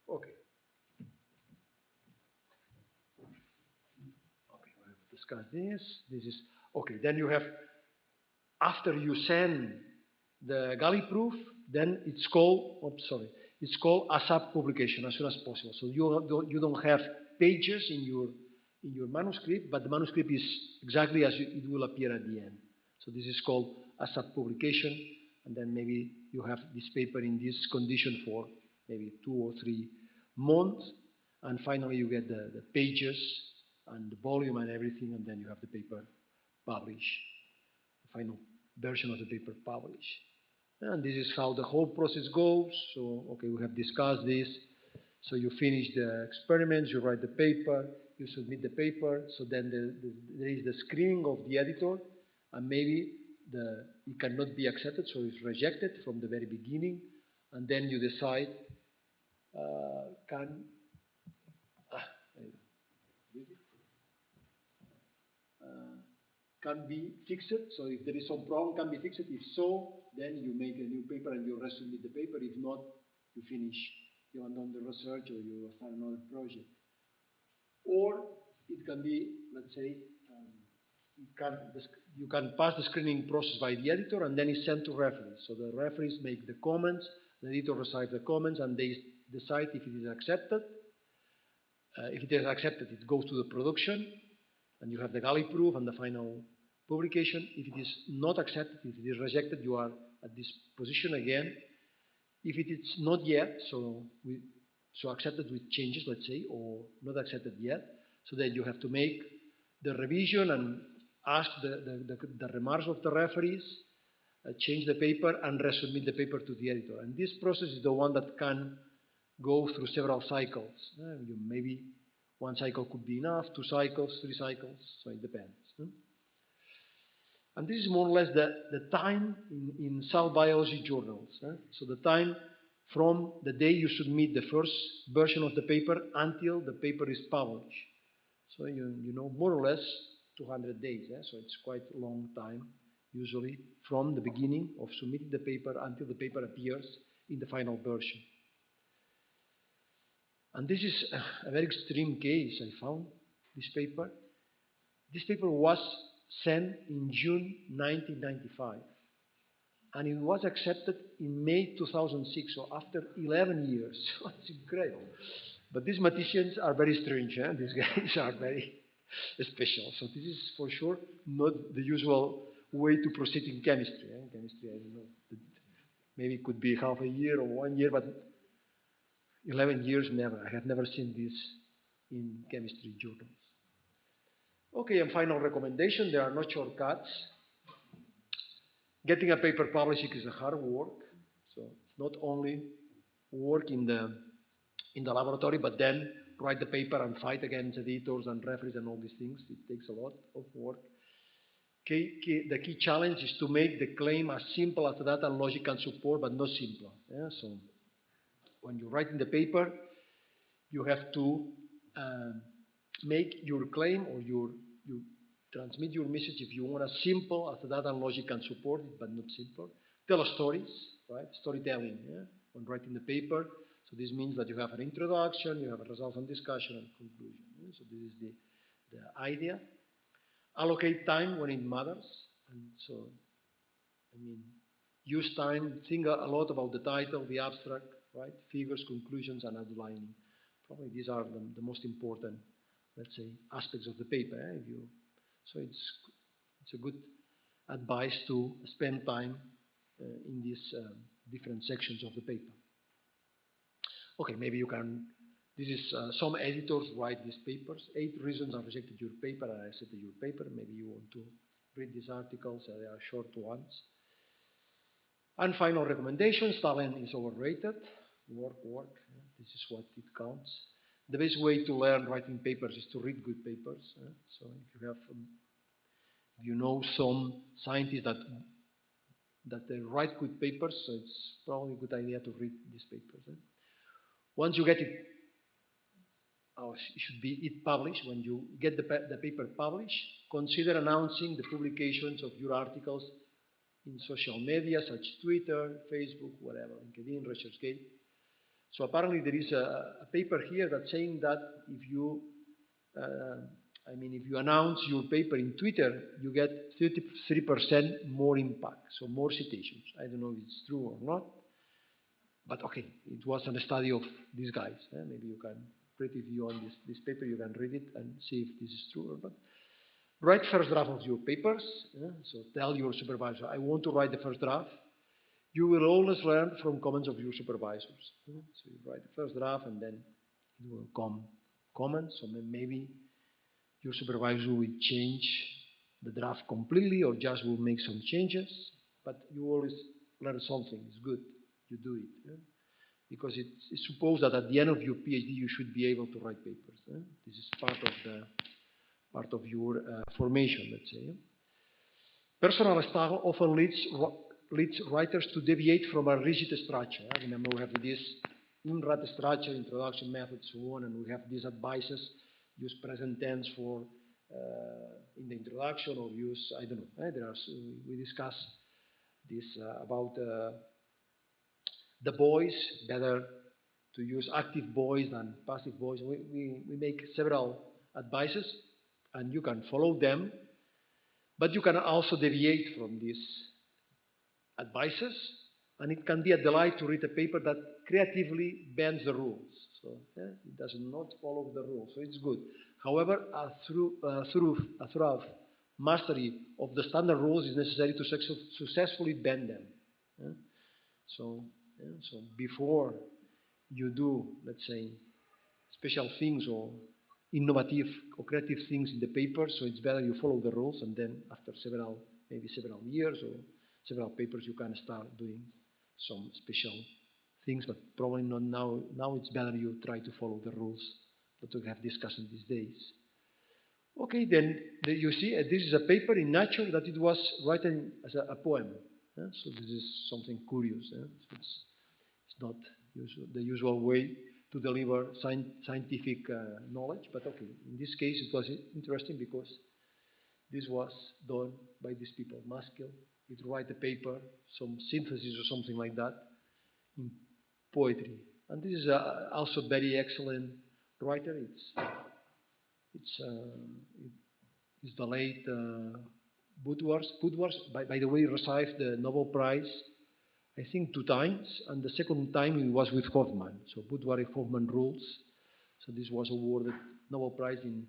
Okay. Okay, we've discussed this. This is okay. Then you have, after you send the galley proof, then it's called, it's called ASAP publication as soon as possible. So you don't have pages in your manuscript, but the manuscript is exactly as it will appear at the end. So this is called ASAP publication, and then maybe you have this paper in this condition for maybe 2 or 3 months, and finally you get the pages and the volume and everything, and then you have the paper published, the final version of the paper published. And this is how the whole process goes. So, okay, we have discussed this. So you finish the experiments, you write the paper, you submit the paper. So then there is the screening of the editor, and maybe it cannot be accepted, so it's rejected from the very beginning. And then you decide, can be fixed. So if there is some problem, can be fixed. If so, then you make a new paper and you resubmit the paper. If not, you finish, you abandon the research, or you start another project. Or it can be, let's say, you can pass the screening process by the editor, and then it's sent to referees. So the referees make the comments, the editor receives the comments, and they decide if it is accepted. If it is accepted, it goes to the production, and you have the galley proof and the final publication. If it is not accepted, if it is rejected, you are at this position again. If it is not yet, so accepted with changes, let's say, or not accepted yet, so then you have to make the revision and ask the remarks of the referees, change the paper, and resubmit the paper to the editor. And this process is the one that can go through several cycles. Maybe 1 cycle could be enough, 2 cycles, 3 cycles, so it depends. And this is more or less the time in cell biology journals. So the time from the day you submit the first version of the paper until the paper is published. So you know, more or less 200 days. So it's quite a long time, usually, from the beginning of submitting the paper until the paper appears in the final version. And this is a very extreme case. I found this paper. This paper was sent in June 1995, and it was accepted in May 2006, so after 11 years. It's incredible. But these mathematicians are very strange. These guys are very special. So this is for sure not the usual way to proceed in chemistry. In chemistry, I don't know. Maybe it could be half a year or 1 year, but 11 years, never. I have never seen this in chemistry journals. Okay, and final recommendation, there are no shortcuts. Getting a paper published is a hard work. So it's not only work in the laboratory, but then write the paper and fight against editors and referees and all these things. It takes a lot of work. The key challenge is to make the claim as simple as the data and logic can support, but not simpler. So when you're writing the paper, you have to make your claim or you transmit your message if you want a simple, after that and logic can support it, but not simple. Tell stories, right? Storytelling, yeah? When writing the paper. So this means that you have an introduction, you have a results and discussion and conclusion. Yeah? So this is the idea. Allocate time when it matters. And so, I mean, use time, think a lot about the title, the abstract, right? Figures, conclusions, and outlining. Probably these are the most important, let's say, aspects of the paper. So it's a good advice to spend time in these different sections of the paper. Okay, maybe you can, this is, some editors write these papers. 8 reasons I rejected your paper, and I accepted your paper. Maybe you want to read these articles, they are short ones. And final recommendations, talent is overrated. Work, this is what it counts. The best way to learn writing papers is to read good papers. So if you have, if you know some scientists that they write good papers, so it's probably a good idea to read these papers. Once you get it, it should be it published. When you get the paper published, consider announcing the publications of your articles in social media such Twitter, Facebook, whatever, LinkedIn, ResearchGate. So apparently there is a paper here that's saying that if you, if you announce your paper in Twitter, you get 33% more impact, so more citations. I don't know if it's true or not, but okay, it was a study of these guys. Maybe you can read, if you on this paper, you can read it and see if this is true or not. Write first draft of your papers. So tell your supervisor, I want to write the first draft. You will always learn from comments of your supervisors. So you write the first draft and then it will come comments. So maybe your supervisor will change the draft completely or just will make some changes. But you always learn something. It's good. You do it. Because it's supposed that at the end of your PhD you should be able to write papers. This is part of your formation, let's say. Personal style often leads writers to deviate from a rigid structure. Remember, we have this INRAD structure, introduction, method, so on, and we have these advices, use present tense for in the introduction, or use, I don't know, we discuss this about the voice, better to use active voice than passive voice. We make several advices, and you can follow them, but you can also deviate from these advices, and it can be a delight to read a paper that creatively bends the rules. So it does not follow the rules, so it's good. However, a thorough mastery of the standard rules is necessary to successfully bend them. So before you do, let's say, special things or innovative or creative things in the paper, so it's better you follow the rules, and then after maybe several years or several papers, you can start doing some special things, but probably not now. Now it's better you try to follow the rules that we have discussed in these days. Okay, then you see, this is a paper in Nature that it was written as a poem. So this is something curious. So it's not the usual way to deliver scientific knowledge, but okay, in this case it was interesting because this was done by these people. Maskell, it write a paper, some synthesis or something like that in poetry. And this is also very excellent writer. It's the late Woodward. Woodward, by the way, received the Nobel Prize, I think 2 times, and the second time it was with Hoffman. So Woodward and Hoffman rules. So this was awarded Nobel Prize in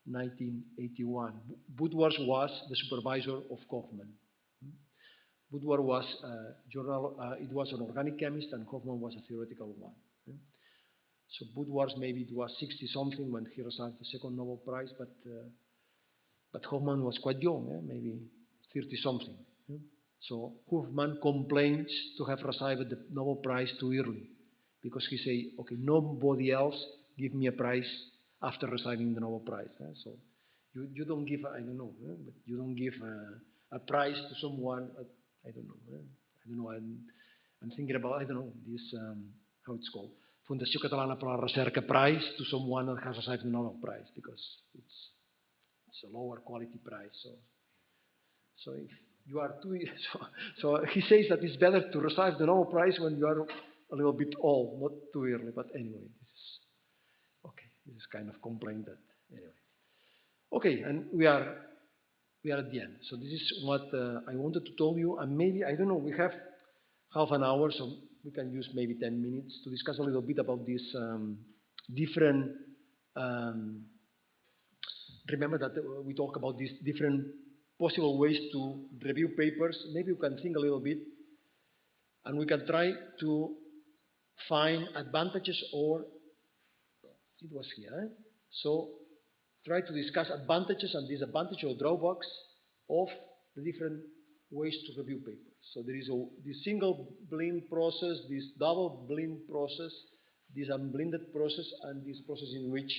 1981. Woodward was the supervisor of Hoffman. Woodward was it was an organic chemist, and Hoffman was a theoretical one. So Woodward maybe it was 60 something when he received the second Nobel Prize, but Hoffman was quite young, maybe 30 something. So Hoffman complains to have received the Nobel Prize too early, because he say, okay, nobody else give me a prize after receiving the Nobel Prize. So you don't give, I don't know, but you don't give a prize to someone, I don't know. I'm thinking about, I don't know, this, how it's called. Fundació Catalana per la Recerca prize to someone that has received the Nobel Prize, because it's a lower quality prize. So if you are too, so he says that it's better to receive the Nobel Prize when you are a little bit old, not too early. But anyway, this is okay. This is kind of complaint that anyway. Okay, and we are at the end. So this is what I wanted to tell you, and maybe I don't know. We have half an hour, so we can use maybe 10 minutes to discuss a little bit about this different. Remember that we talk about these different possible ways to review papers. Maybe you can think a little bit, and we can try to find advantages or it was here. Eh? So try to discuss advantages and disadvantages or drawbacks of the different ways to review papers. So there is this single blind process, this double blind process, this unblinded process, and this process in which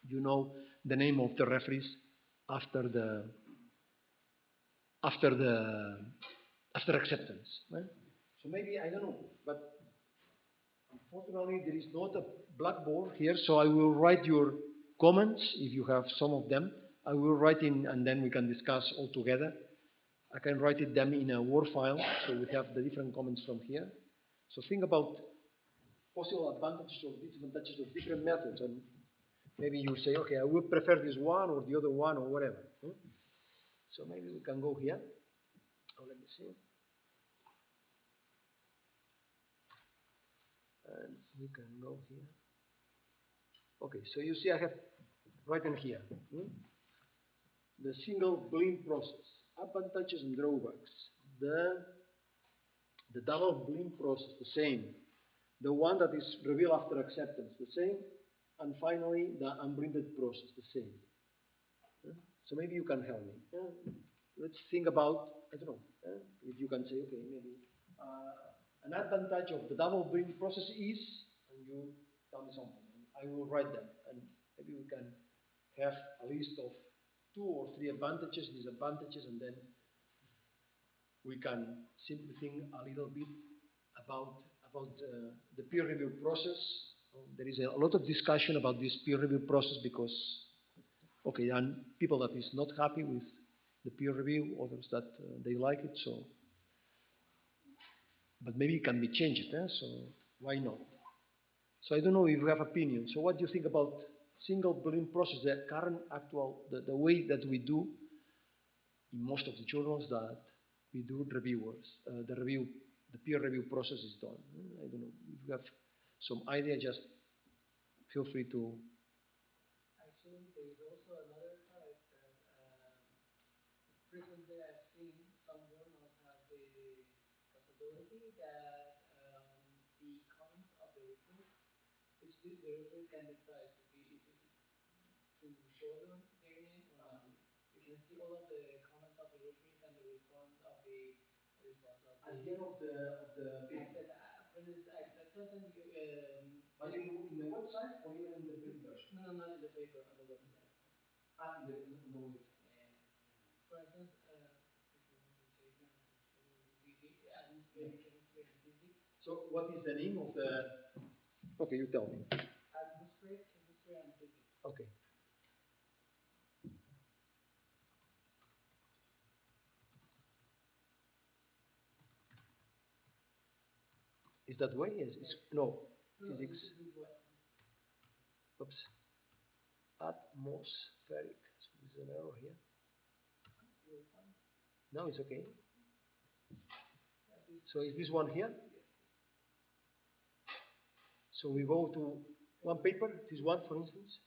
you know the name of the referees after acceptance. Right? So maybe I don't know, but unfortunately there is not a blackboard here, so I will write your comments if you have some of them. I will write in, and then we can discuss all together. I can write them in a Word file, so we have the different comments from here. So think about possible advantages or disadvantages of different methods, and maybe you say, okay, I would prefer this one or the other one or whatever. So maybe we can go here. Oh, let me see. And we can go here. Okay, so you see I have written here. The single blind process, advantages and drawbacks. The double blind process, the same. The one that is revealed after acceptance, the same. And finally, the unblinded process, the same. So maybe you can help me. Let's think about, I don't know, if you can say, okay, maybe an advantage of the double blind process is, and you tell me something, and I will write them, and maybe we can have a list of 2 or 3 advantages, disadvantages, and then we can simply think a little bit about the peer review process. There is a lot of discussion about this peer review process because, okay, and people that is not happy with the peer review, others that they like it, so, but maybe it can be changed, so why not? So I don't know if you have opinion. So what do you think about single blind process, the current actual, the way that we do in most of the journals that we do reviewers, the peer review process is done. I don't know if you have some idea, just feel free to. Actually, there is also another type that frequently I've seen some journals have the possibility that the comments of the referees, which the referee can decide to be to show them their name or not. You can see all of the comments of the referees and the response of At the end of the paper. acceptance and But in the website or even in the print version? no, not in the paper, on the website. In the website. Yeah. For instance, if you want to take now to show the atmospheric, chemistry, and physics. So what is the name of the? Okay, you tell me. Atmospheric, chemistry, and physics. Okay. Is that way? Yes. No. Physics. This way. Oops. Atmospheric. So this is an error here. No, it's okay. So is this one here? So we go to one paper, this one for instance.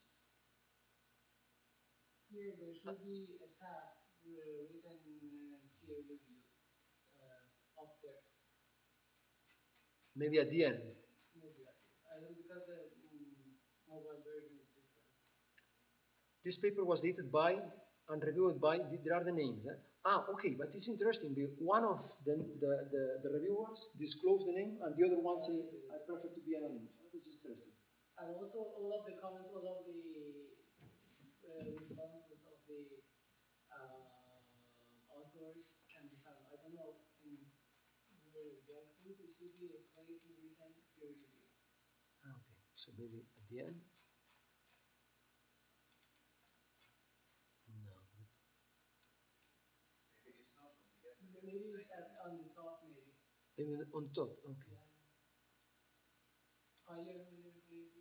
Here there should be a tab written peer review up there. Maybe at the end. Maybe I don't because the mobile version is different. This paper was dated by and reviewed by, there are the names. Okay, but it's interesting. One of the reviewers disclosed the name and the other one say, I prefer to be anonymous. This is interesting. And also all of the comments, all of the responses of the authors can be found. I don't know in where exactly there should be a place written peer review. So maybe at the end. No. Maybe it's on the top, maybe. Maybe on top. Okay. Yeah. Oh, yeah, here. Here.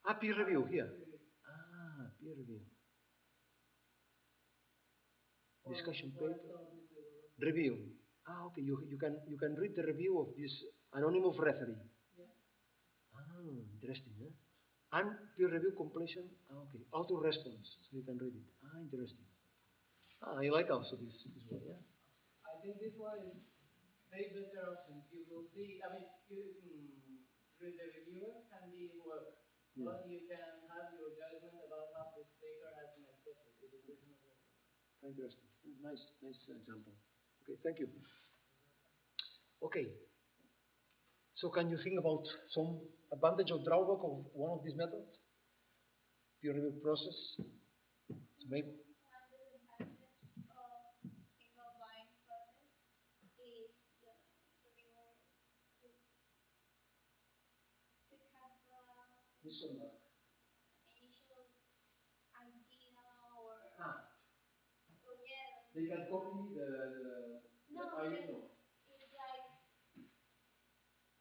Ah, peer review here. Peer review. Ah, peer review. Or Discussion what I paper. saw, Mr. Lolo. Review. Ah, okay. You can read the review of this anonymous referee. Yeah. Ah, interesting. Eh? And peer review completion. Ah, okay. Auto response. So you can read it. Ah, interesting. Ah, I like also this one. Yeah. I think this one is very better option. You will see. I mean, the reviewer can be whoever, Yeah. but you can have your judgment about how this paper has been accepted. It is written as well. Interesting. Nice example. Okay, thank you. Okay. So can you think about some advantage or drawback of one of these methods? Peer review process. So maybe. One disadvantage of single blind process is the reviewer could have Misconduct. initial idea or Ah. so yeah. They can copy the No, idea. No. it's like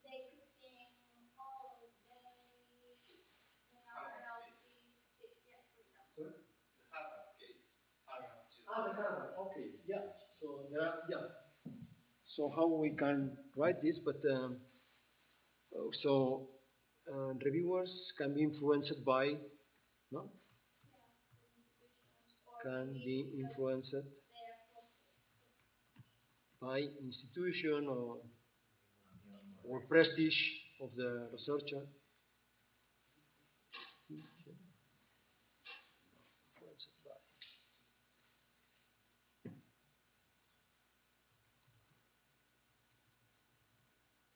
they could think, oh, they are autistic, yeah, for example. Sorry? The Harvard case. Harvard. Ah, the Harvard. Okay. Yeah. So there are, yeah. So how we can write this, but so reviewers can be influenced by, no? Yeah, the institutions or Can maybe be because influenced they are profit. by institution or prestige of the researcher. Influenced by.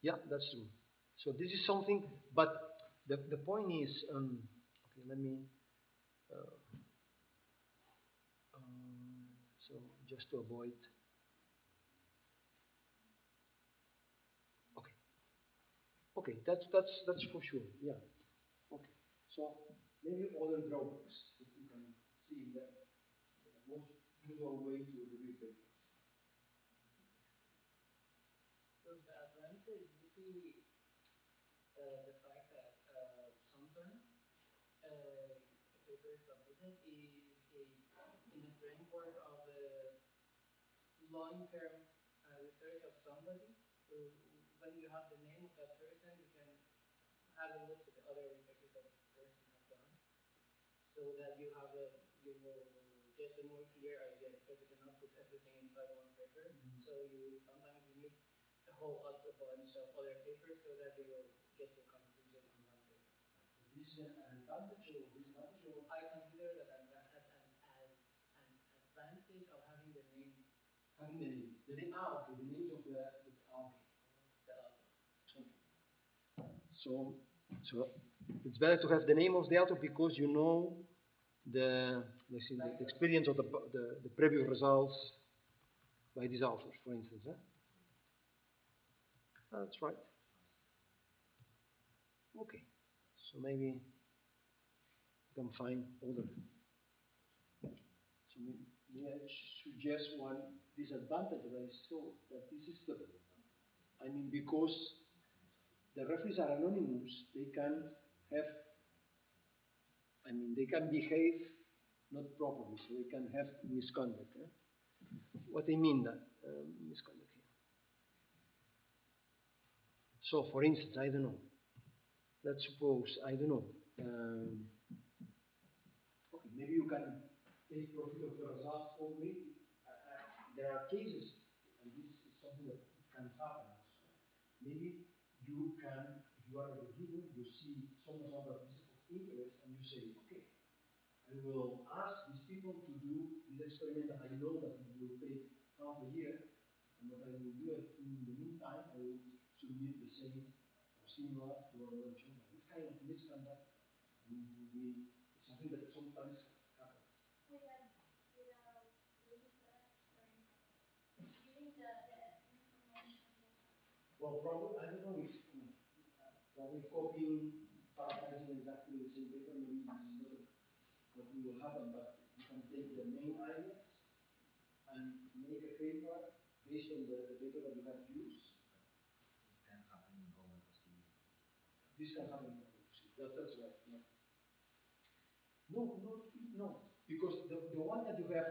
Yeah, that's true. So this is something, but the point is, okay, let me, uh, so just to avoid, okay, okay, that's for sure, yeah, okay. So maybe other drawbacks that you can see in the most usual way to review papers. So the advantage would be the fact that sometimes a paper is submitted is in the framework of a long-term research of somebody. So when you have the name of that person, you can have a look to the other researches that the person has done, so that you will get a more clear idea because you cannot put everything inside one paper. So sometimes you need a whole other bunch of other papers so that you will get to a conclusion on one paper. This is an advantage or disadvantage or? I consider that as an advantage of having the name. Having the name, okay, the names of okay. The author. Okay. So it's better to have the name of the author because you know the experience of the previous results by this author, for instance. That's right. Okay. So maybe you can find other. So maybe I suggest one disadvantage that I saw, that this is the, I mean, because the referees are anonymous, they can have, I mean, they can behave not properly, so they can have misconduct. What I mean that misconduct here. So, for instance, I don't know. Let's suppose, I don't know. Okay, maybe you can take profit of the results, or maybe there are cases, and this is something that can happen also. Maybe you can, if you are a reviewer, you see some result that is of interest, and you say, okay, I will ask these people to do this experiment that I know that it will take half a year, and what I will do in the meantime, I will submit the same or similar to another journal. This kind of misconduct will be something that sometimes happens. Without doing the experiment, using the information they have. Well, probably, I don't know if, probably copying, paraphrasing exactly the same paper, maybe this is not what will happen, but you can take the main ideas and make a paper based on the paper that you have used. It can happen in normal procedure. This can happen in normal procedure. That's right. Yeah. No, because the one that you have,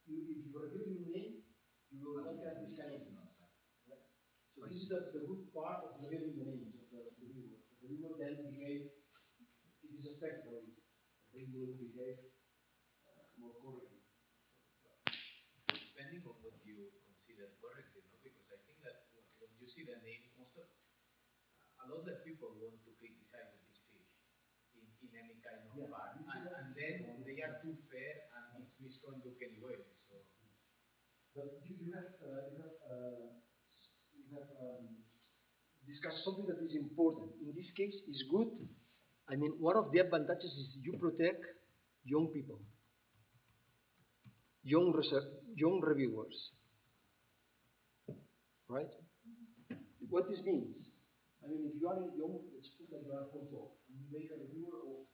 if you review your name, you will not have this kind of thing. Right? So this is the good part of reviewing the names of the reviewer. The reviewer then behave, it is a fact for you. They will behave more correctly. Depending on what you consider correctly, no? Because I think that when you see the name, a lot of people want to criticize this fish in any kind of part, and then they are too fair, and it's going to look anyway. So, but you have discussed something that is important. In this case, is good. I mean, one of the advantages is you protect young people, young reviewers, right? What this means? I mean, if you are young, let's put that you are postdoc, and you make a reviewer of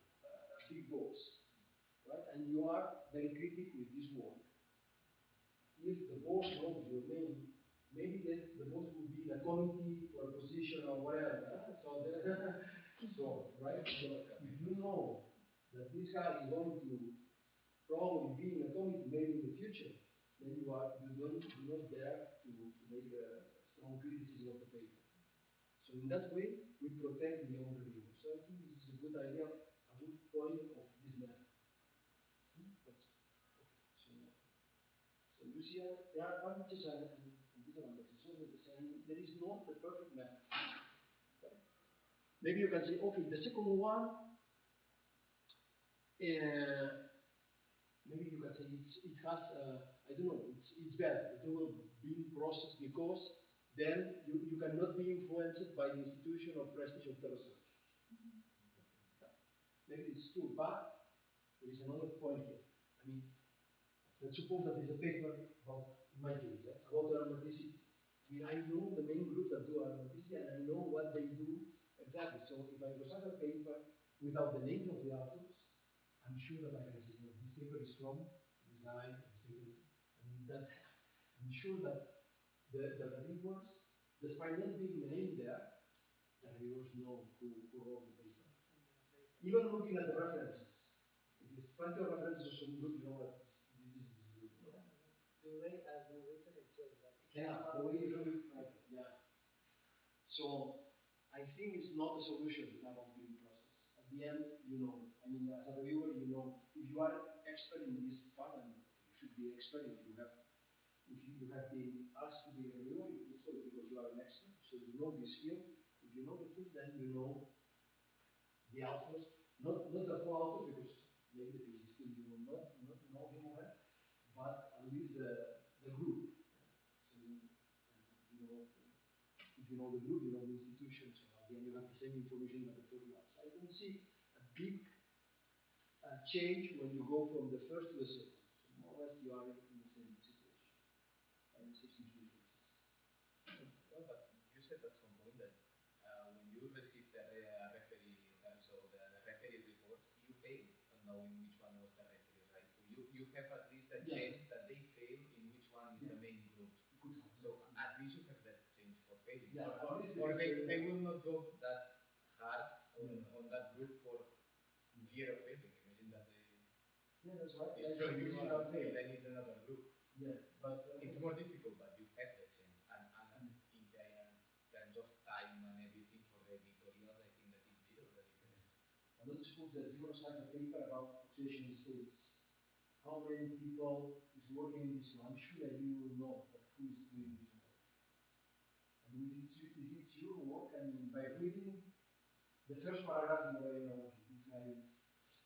big books, right? And you are very critical with this work. If the boss knows your name, maybe the boss will be in a committee or a position or whatever. So, right? So if you know that this guy is going to probably be in a committee maybe in the future, then you do not dare to make a strong criticism of the paper. So in that way, we protect the young reviewer. So I think this is a good idea, a good point of this method. So you see, there are advantages and disadvantages. So there is not the perfect method. Okay? Maybe you can say, okay, the second one, maybe you can say it has, I don't know, it's better. The double beam process because then you cannot be influenced by the institution or prestige of the research. Maybe it's true, but there is another point here. I mean, let's suppose that there's a paper about, in my case, about aromaticity. I mean, I know the main group that do aromaticity and I know what they do exactly. So if I present a paper without the names of the authors, I'm sure that I can say, no, this paper is from this guy, this paper is, I mean, that, I'm sure that the reviewers, despite not being named there, the reviewers know who wrote the paper. Even looking at the references, if there's plenty of references or some group, you know that this is this group. Yeah. The way as you written it shows that. Yeah, the way you really write it, yeah. So I think it's not a solution to have a building process. At the end, you know, I mean, as a reviewer, you know, if you are expert in this part, and you should be expert if you have been asked to be a reviewer, it's because you are an expert, so you know this field. If you know the field, then you know the authors, not the full author, because maybe the PhD student you will not know him or her, but at least the group. So you know, if you know the group, you know the institution, so again you have the same information that the first one. So I don't see a big change when you go from the first to the second. So more or less you are in the same situation. I don't see huge differences. well, but you said at some point that when you receive the referee, so the referee report, you fail on knowing which one was the referee, right? So you have at least a chance that they fail in which one is the main group. So at least you have that chance for failing. Yeah, or they will not go that hard on that group for fear of failing. Imagine that they that's right. destroy you and fail, then it's another group. Yeah, but it's more difficult, but you have the chance. And in terms of time and everything for the editorials, I think that it's zero the difference. And let's suppose that you write a paper about oxidation states. How many people is working in this one? I'm sure that you know that who is doing this work. I mean, if it's your work, I mean, by reading the first paragraph, you already know this guy is.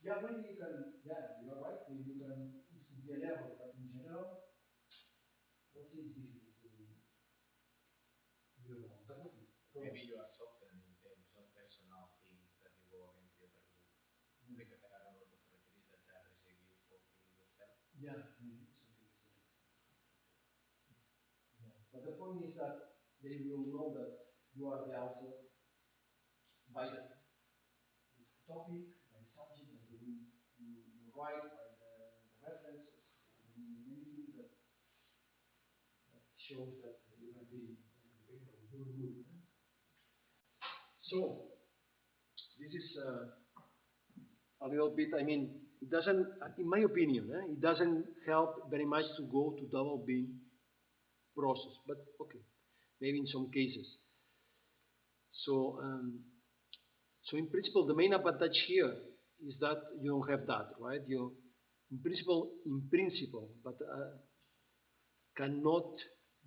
Yeah, maybe you can, yeah, you're right, maybe you can, it could be a level, but in general, let's say it's difficult to be wrong. Maybe you are softened in terms of personal things that you go against the other group. Because there are a lot of referees that receive you for being yourself. Yeah, maybe something is like that. Yeah. But the point is that they will know that you are the author, by the topic, by the subject, and then you write by the references, many things that shows that you have been doing good. So this is a little bit. I mean, it doesn't, in my opinion, it doesn't help very much to go to double beam process. But okay, maybe in some cases. So, so in principle, the main advantage here is that you don't have that, right? You, in principle, but cannot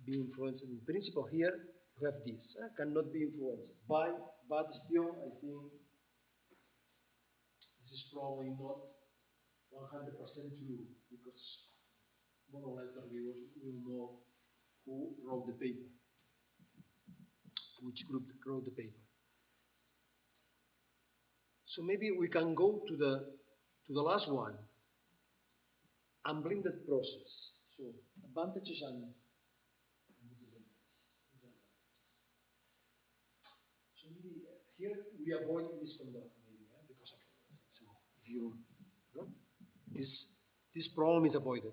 be influenced. In principle, here you have this, cannot be influenced by, but still, I think this is probably not 100% true because more or less the reviewers will know who wrote the paper, which group wrote the paper. So maybe we can go to the last one, unblended process. So advantages and disadvantages. So maybe here we avoid misconduct, maybe, because of so if you this problem is avoided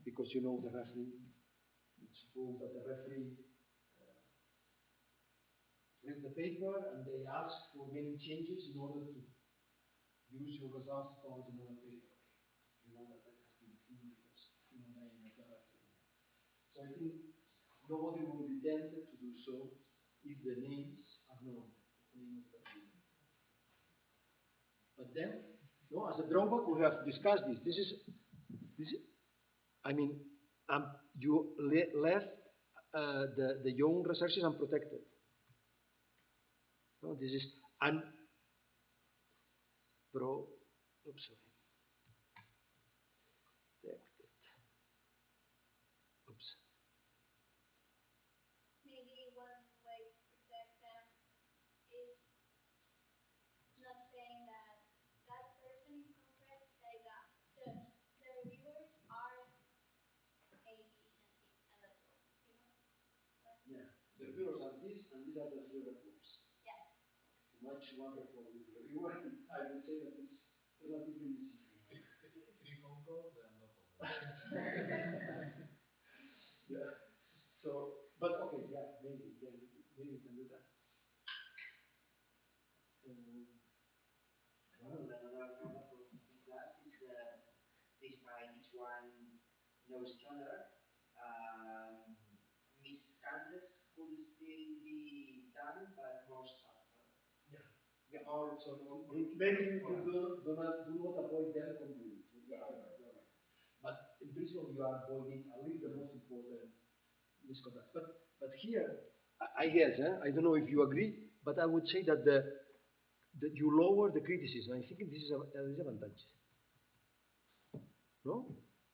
because you know the referee. Suppose that the referee read the paper and they ask for many changes in order to use your results to publish another paper. You know that has been seen because human name of the referee. So I think nobody will be tempted to do so if the names are known. The name of the referee. But then, no, as a drawback, we have discussed this. This is I mean, you left the young researchers unprotected. No, this is oops, sorry. Oops. Maybe one way to protect them is not saying that that person is correct, say that the reviewers are A, B, and C, and that's all, you know? But yeah, the reviewers are this, and these are the three reports. yes. To match one report with the reviewer, I would say that it's relatively easy. Three concord and no concord. Yeah. So, but okay, yeah, maybe we can do that. Well, another drawback of Facutlat is that despite each one knows each other, misconduct could still be done, but more subtle. Yeah. Yeah. Or so maybe you do not avoid them completely. Yeah. You're right. But in principle, you are avoiding at least the most important misconduct. But here, I guess, I don't know if you agree, but I would say that that you lower the criticism. I think this is a disadvantage. No?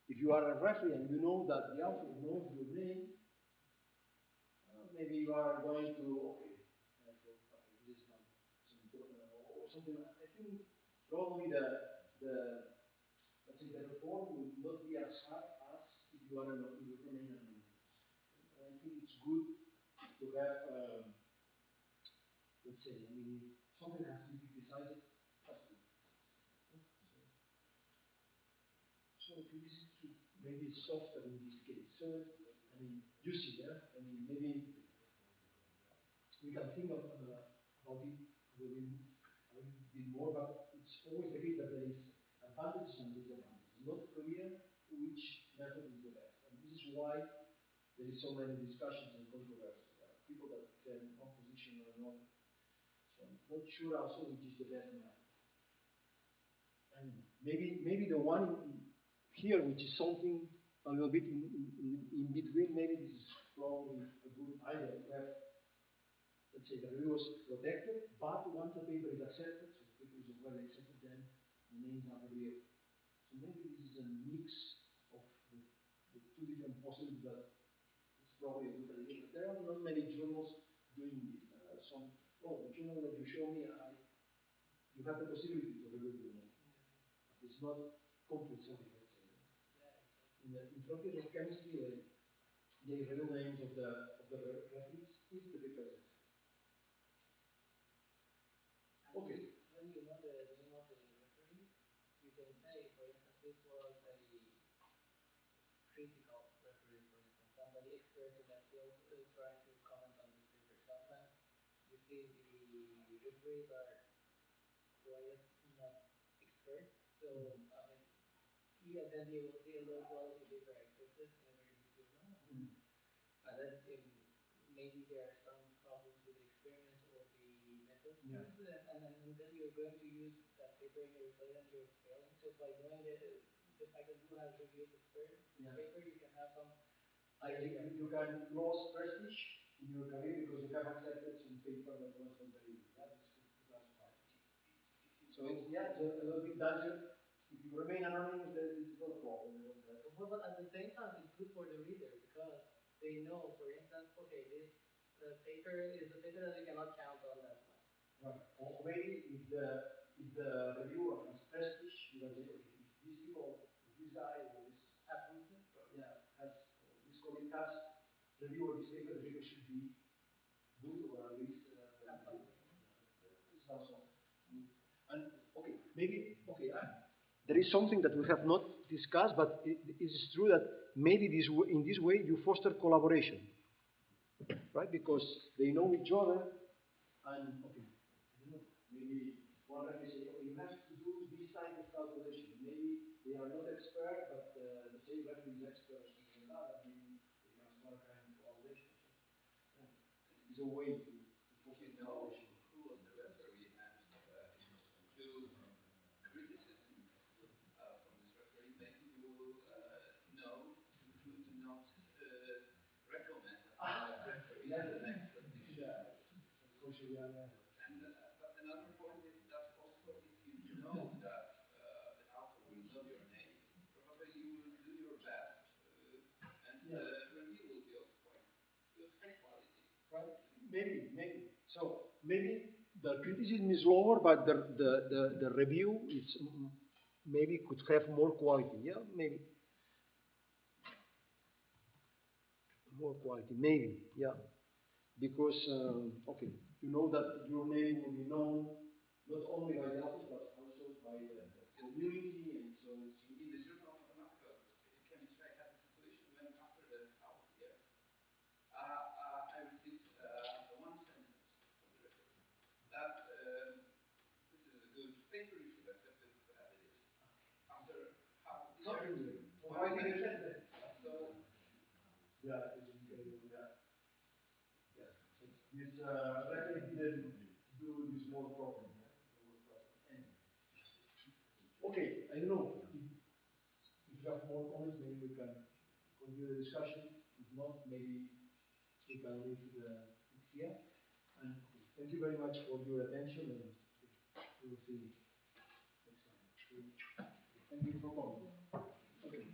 If you are a referee and you know that the author knows your name, maybe you are going to, okay, this is not so important or something. I think probably let's say the report will not be as hard as if you remain anonymous. And I think it's good to have, let's say, I mean, if something has to be criticized, it has to be criticized. So criticism should maybe softer in this case. So, I mean, you see, I mean, maybe we can think about it a little bit more, but it's always the case that there is advantages and disadvantages. It's not clear which method is the best. And this is why there is so many discussions and controversies. There are people that defend one position or another. So I'm not sure also which is the best method. And maybe the one here, which is something a little bit in between, maybe this is probably a good idea to have, let's say, the review was protected, but once the paper is accepted, so the paper is already accepted, then the names are revealed. So maybe this is a mix of the two different possibilities that is probably a good idea. But there are not many journals doing this. The journal that you show me, you have the possibility to reveal the name. But it's not compulsory, let's say. In frontiers of chemistry, they reveal names of the referees, is the difference. Okay. When you know the name of the referee, you can say, for instance, this was a critical referee, for instance, somebody expert in that field trying to comment on this paper. Sometimes you see the referees are quite not expert, so I mean, yeah, then the low quality paper accepted whenever he feels no. And then maybe there are some problems with the experiments or the methods Yeah. used, and then you're going to use that paper in your result and you're failing. So by knowing the fact that who has reviewed this Yeah. paper, you can have some Yeah, idea. you can lose prestige in your career because you have accepted some paper that was not very good. Yeah, that's why. So it's, yeah, it's a little bit danger. If you remain anonymous, then it's no problem. But at the same time, it's good for the reader because they know, for instance, okay, this paper is a paper that we cannot count on that much. Right. Or maybe if the reviewer has prestige, you can say, okay, if these people, if this guy or this Approved it. yeah has or this colleague has reviewed this paper, the paper should be good or at least so. And okay, maybe okay. There is something that we have not discussed, but it is true that maybe in this way you foster collaboration, right? Because they know each other, and okay, I don't know, maybe one referee say, okay, you have to do this type of calculation. Maybe they are not expert, but the same referee is expert in that, and maybe they can start a kind of collaboration. So, yeah, it's a way to foster collaboration. Who was the referee and do criticism from this referee make you know to not recommend that referee to the next competition? Yeah, for sure, yeah. And but another point is that also if you know that the author will know your name, probably you will do your best, and Yeah. the review will be of quite good quality. Right? Maybe. So maybe the criticism is lower, but the review is maybe could have more quality. Yeah, maybe more quality. Maybe, yeah, because okay, you know that your name will be known not only by the authors but also by the community, and so it's In the Journal of Mathematical Chemistry, I had a situation when after the half year, I received one sentence from the referee that this is a good paper, you should accept it as it is. After half the year, one sentence. So yeah, it's incredible. Yeah, yeah. This record didn't do this more properly. Yeah? More properly. Anyway. Okay, I don't know if you have more comments. Maybe we can continue the discussion. If not, maybe we can leave it here. And okay, thank you very much for your attention, and we will see next time. Thank you for coming. Okay.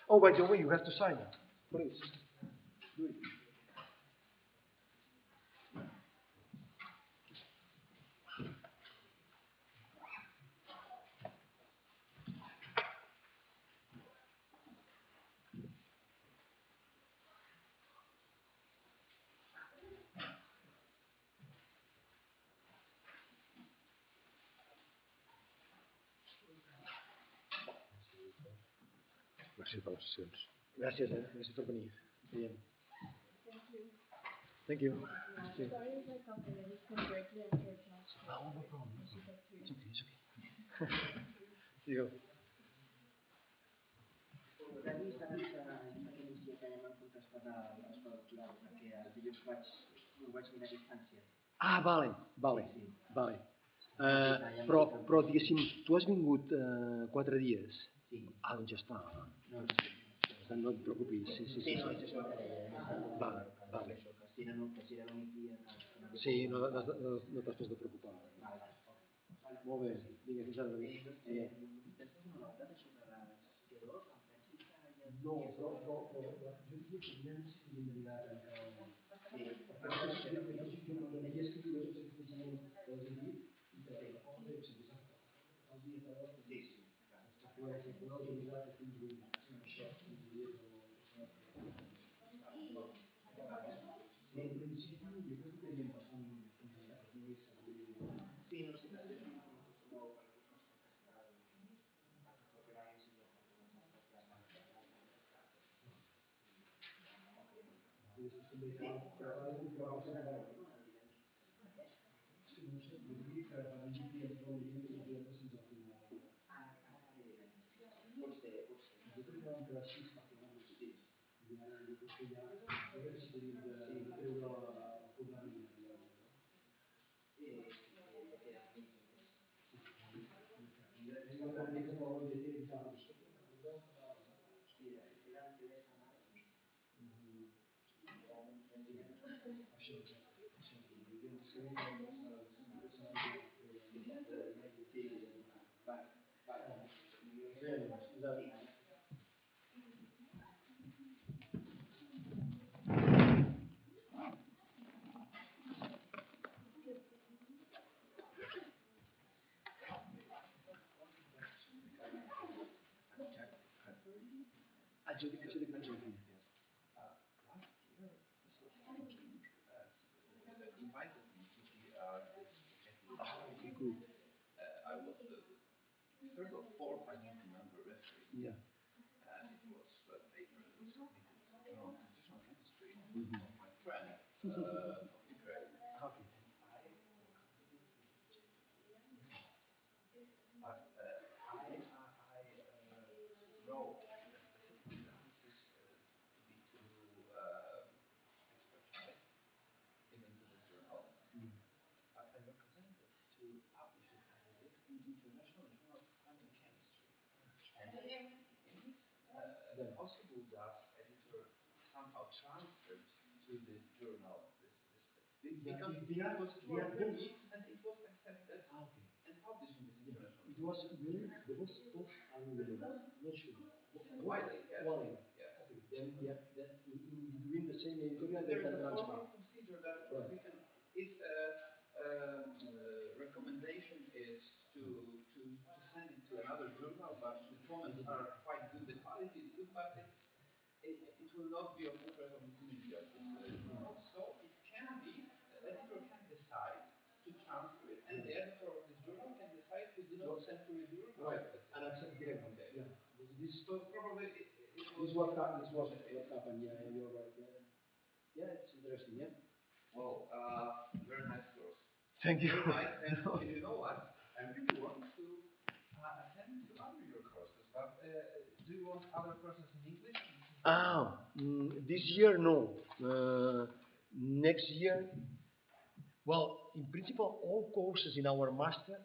Oh, by the way, you have to sign. Please do it. Gràcies per les sessions. Gràcies, gràcies per venir. Bien. Thank you. Thank you. Yeah, sorry if I come in. I just come directly after a class. Oh, no problem. I should have three. It's okay. See you. He vist aquesta comissió que m'han contestat a Facutlat, perquè el dilluns ho vaig mirar a distància. Ah, vale. Sí. Vale. Però diguéssim, tu has vingut 4 dies. Sí. Ah, doncs ja està. No, No et preocupis. Sí. no, és això que deia. Vale. Que si era l'únic dia que... Sí, no t'has de preocupar. Vale. Molt bé. Vinga, fins ara. Després una novetat sobre les Q2, em penso que ja... No, però jo diria que ja no sé si mirar encara... Sí, Jo no m'havia escrit tots aquests gent que els he dit i que la cosa és els dies de l'hora. Sí. Puede ser una autoridad que tiene un chef, un director, Invited me to PR this executive group. I was the third or fourth, I don't remember, referee. Yeah. And it was a paper that was submitted to the Journal of Computational Chemistry of my friend, Dr. Gray. Okay. But I wrote a specific analysis to be too expertise, even to this journal. But I recommended to publish it as it is in International Journal of Quantum Chemistry. And if possible that editor somehow transferred to this journal because it was reviewed and it was accepted and published in this international. It was really the most of not sure. Widely, yes. Widely. Yes. Okay. Then in between the same editorial There is they can a transfer. formal procedure that we can, if recommendation is to send it to another journal, but the comments are quite good, the quality is good, but it will not be of interest of the community of this journal. So it can be, the editor can decide to transfer it, and the editor of this journal can decide to do not send to reviewer. Right. And accept directly. Okay. Yeah. So probably This what happened. Yeah, you're right. Yeah, it's interesting. Yeah. Well, very nice course. Thank you. Very nice. And you know what? I really want to attend to other your courses, but do you want other courses in English? This year, no. Next year, well, in principle, all courses in our master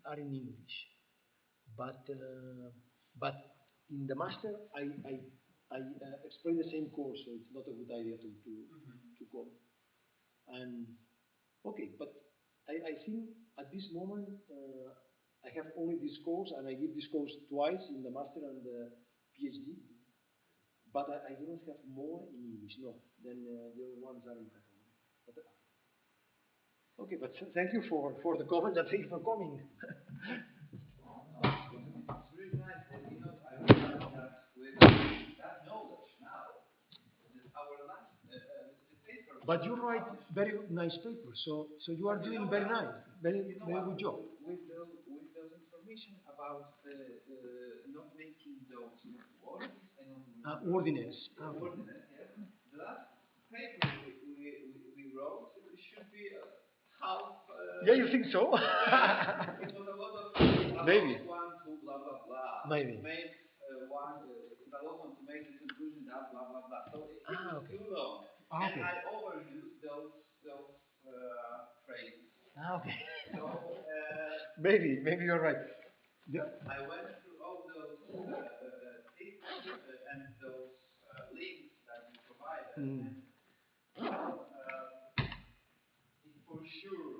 are in English, but in the master, I explain the same course, so it's not a good idea to go. And okay, but I think at this moment I have only this course, and I give this course twice in the master and the PhD. But I do not have more in English, no. Then the other ones are in Catalan. But, okay, but thank you for the comments and thank you for coming. It's really nice that, I realize that with that knowledge now, our last the paper. But you write very nice papers, so you are doing very nice, very good job. With those information about not making those words and ordinance. Ordinance, yes. The last paper we wrote should be half. Yeah, you think so? It was a lot of maybe. One, two, blah blah blah. Maybe. Make one. If I want to make the conclusion that blah blah blah. So it was too long, and I overused those phrases. Okay. So maybe you're right. Yeah. I went through all those papers and those links that you provided, and it for sure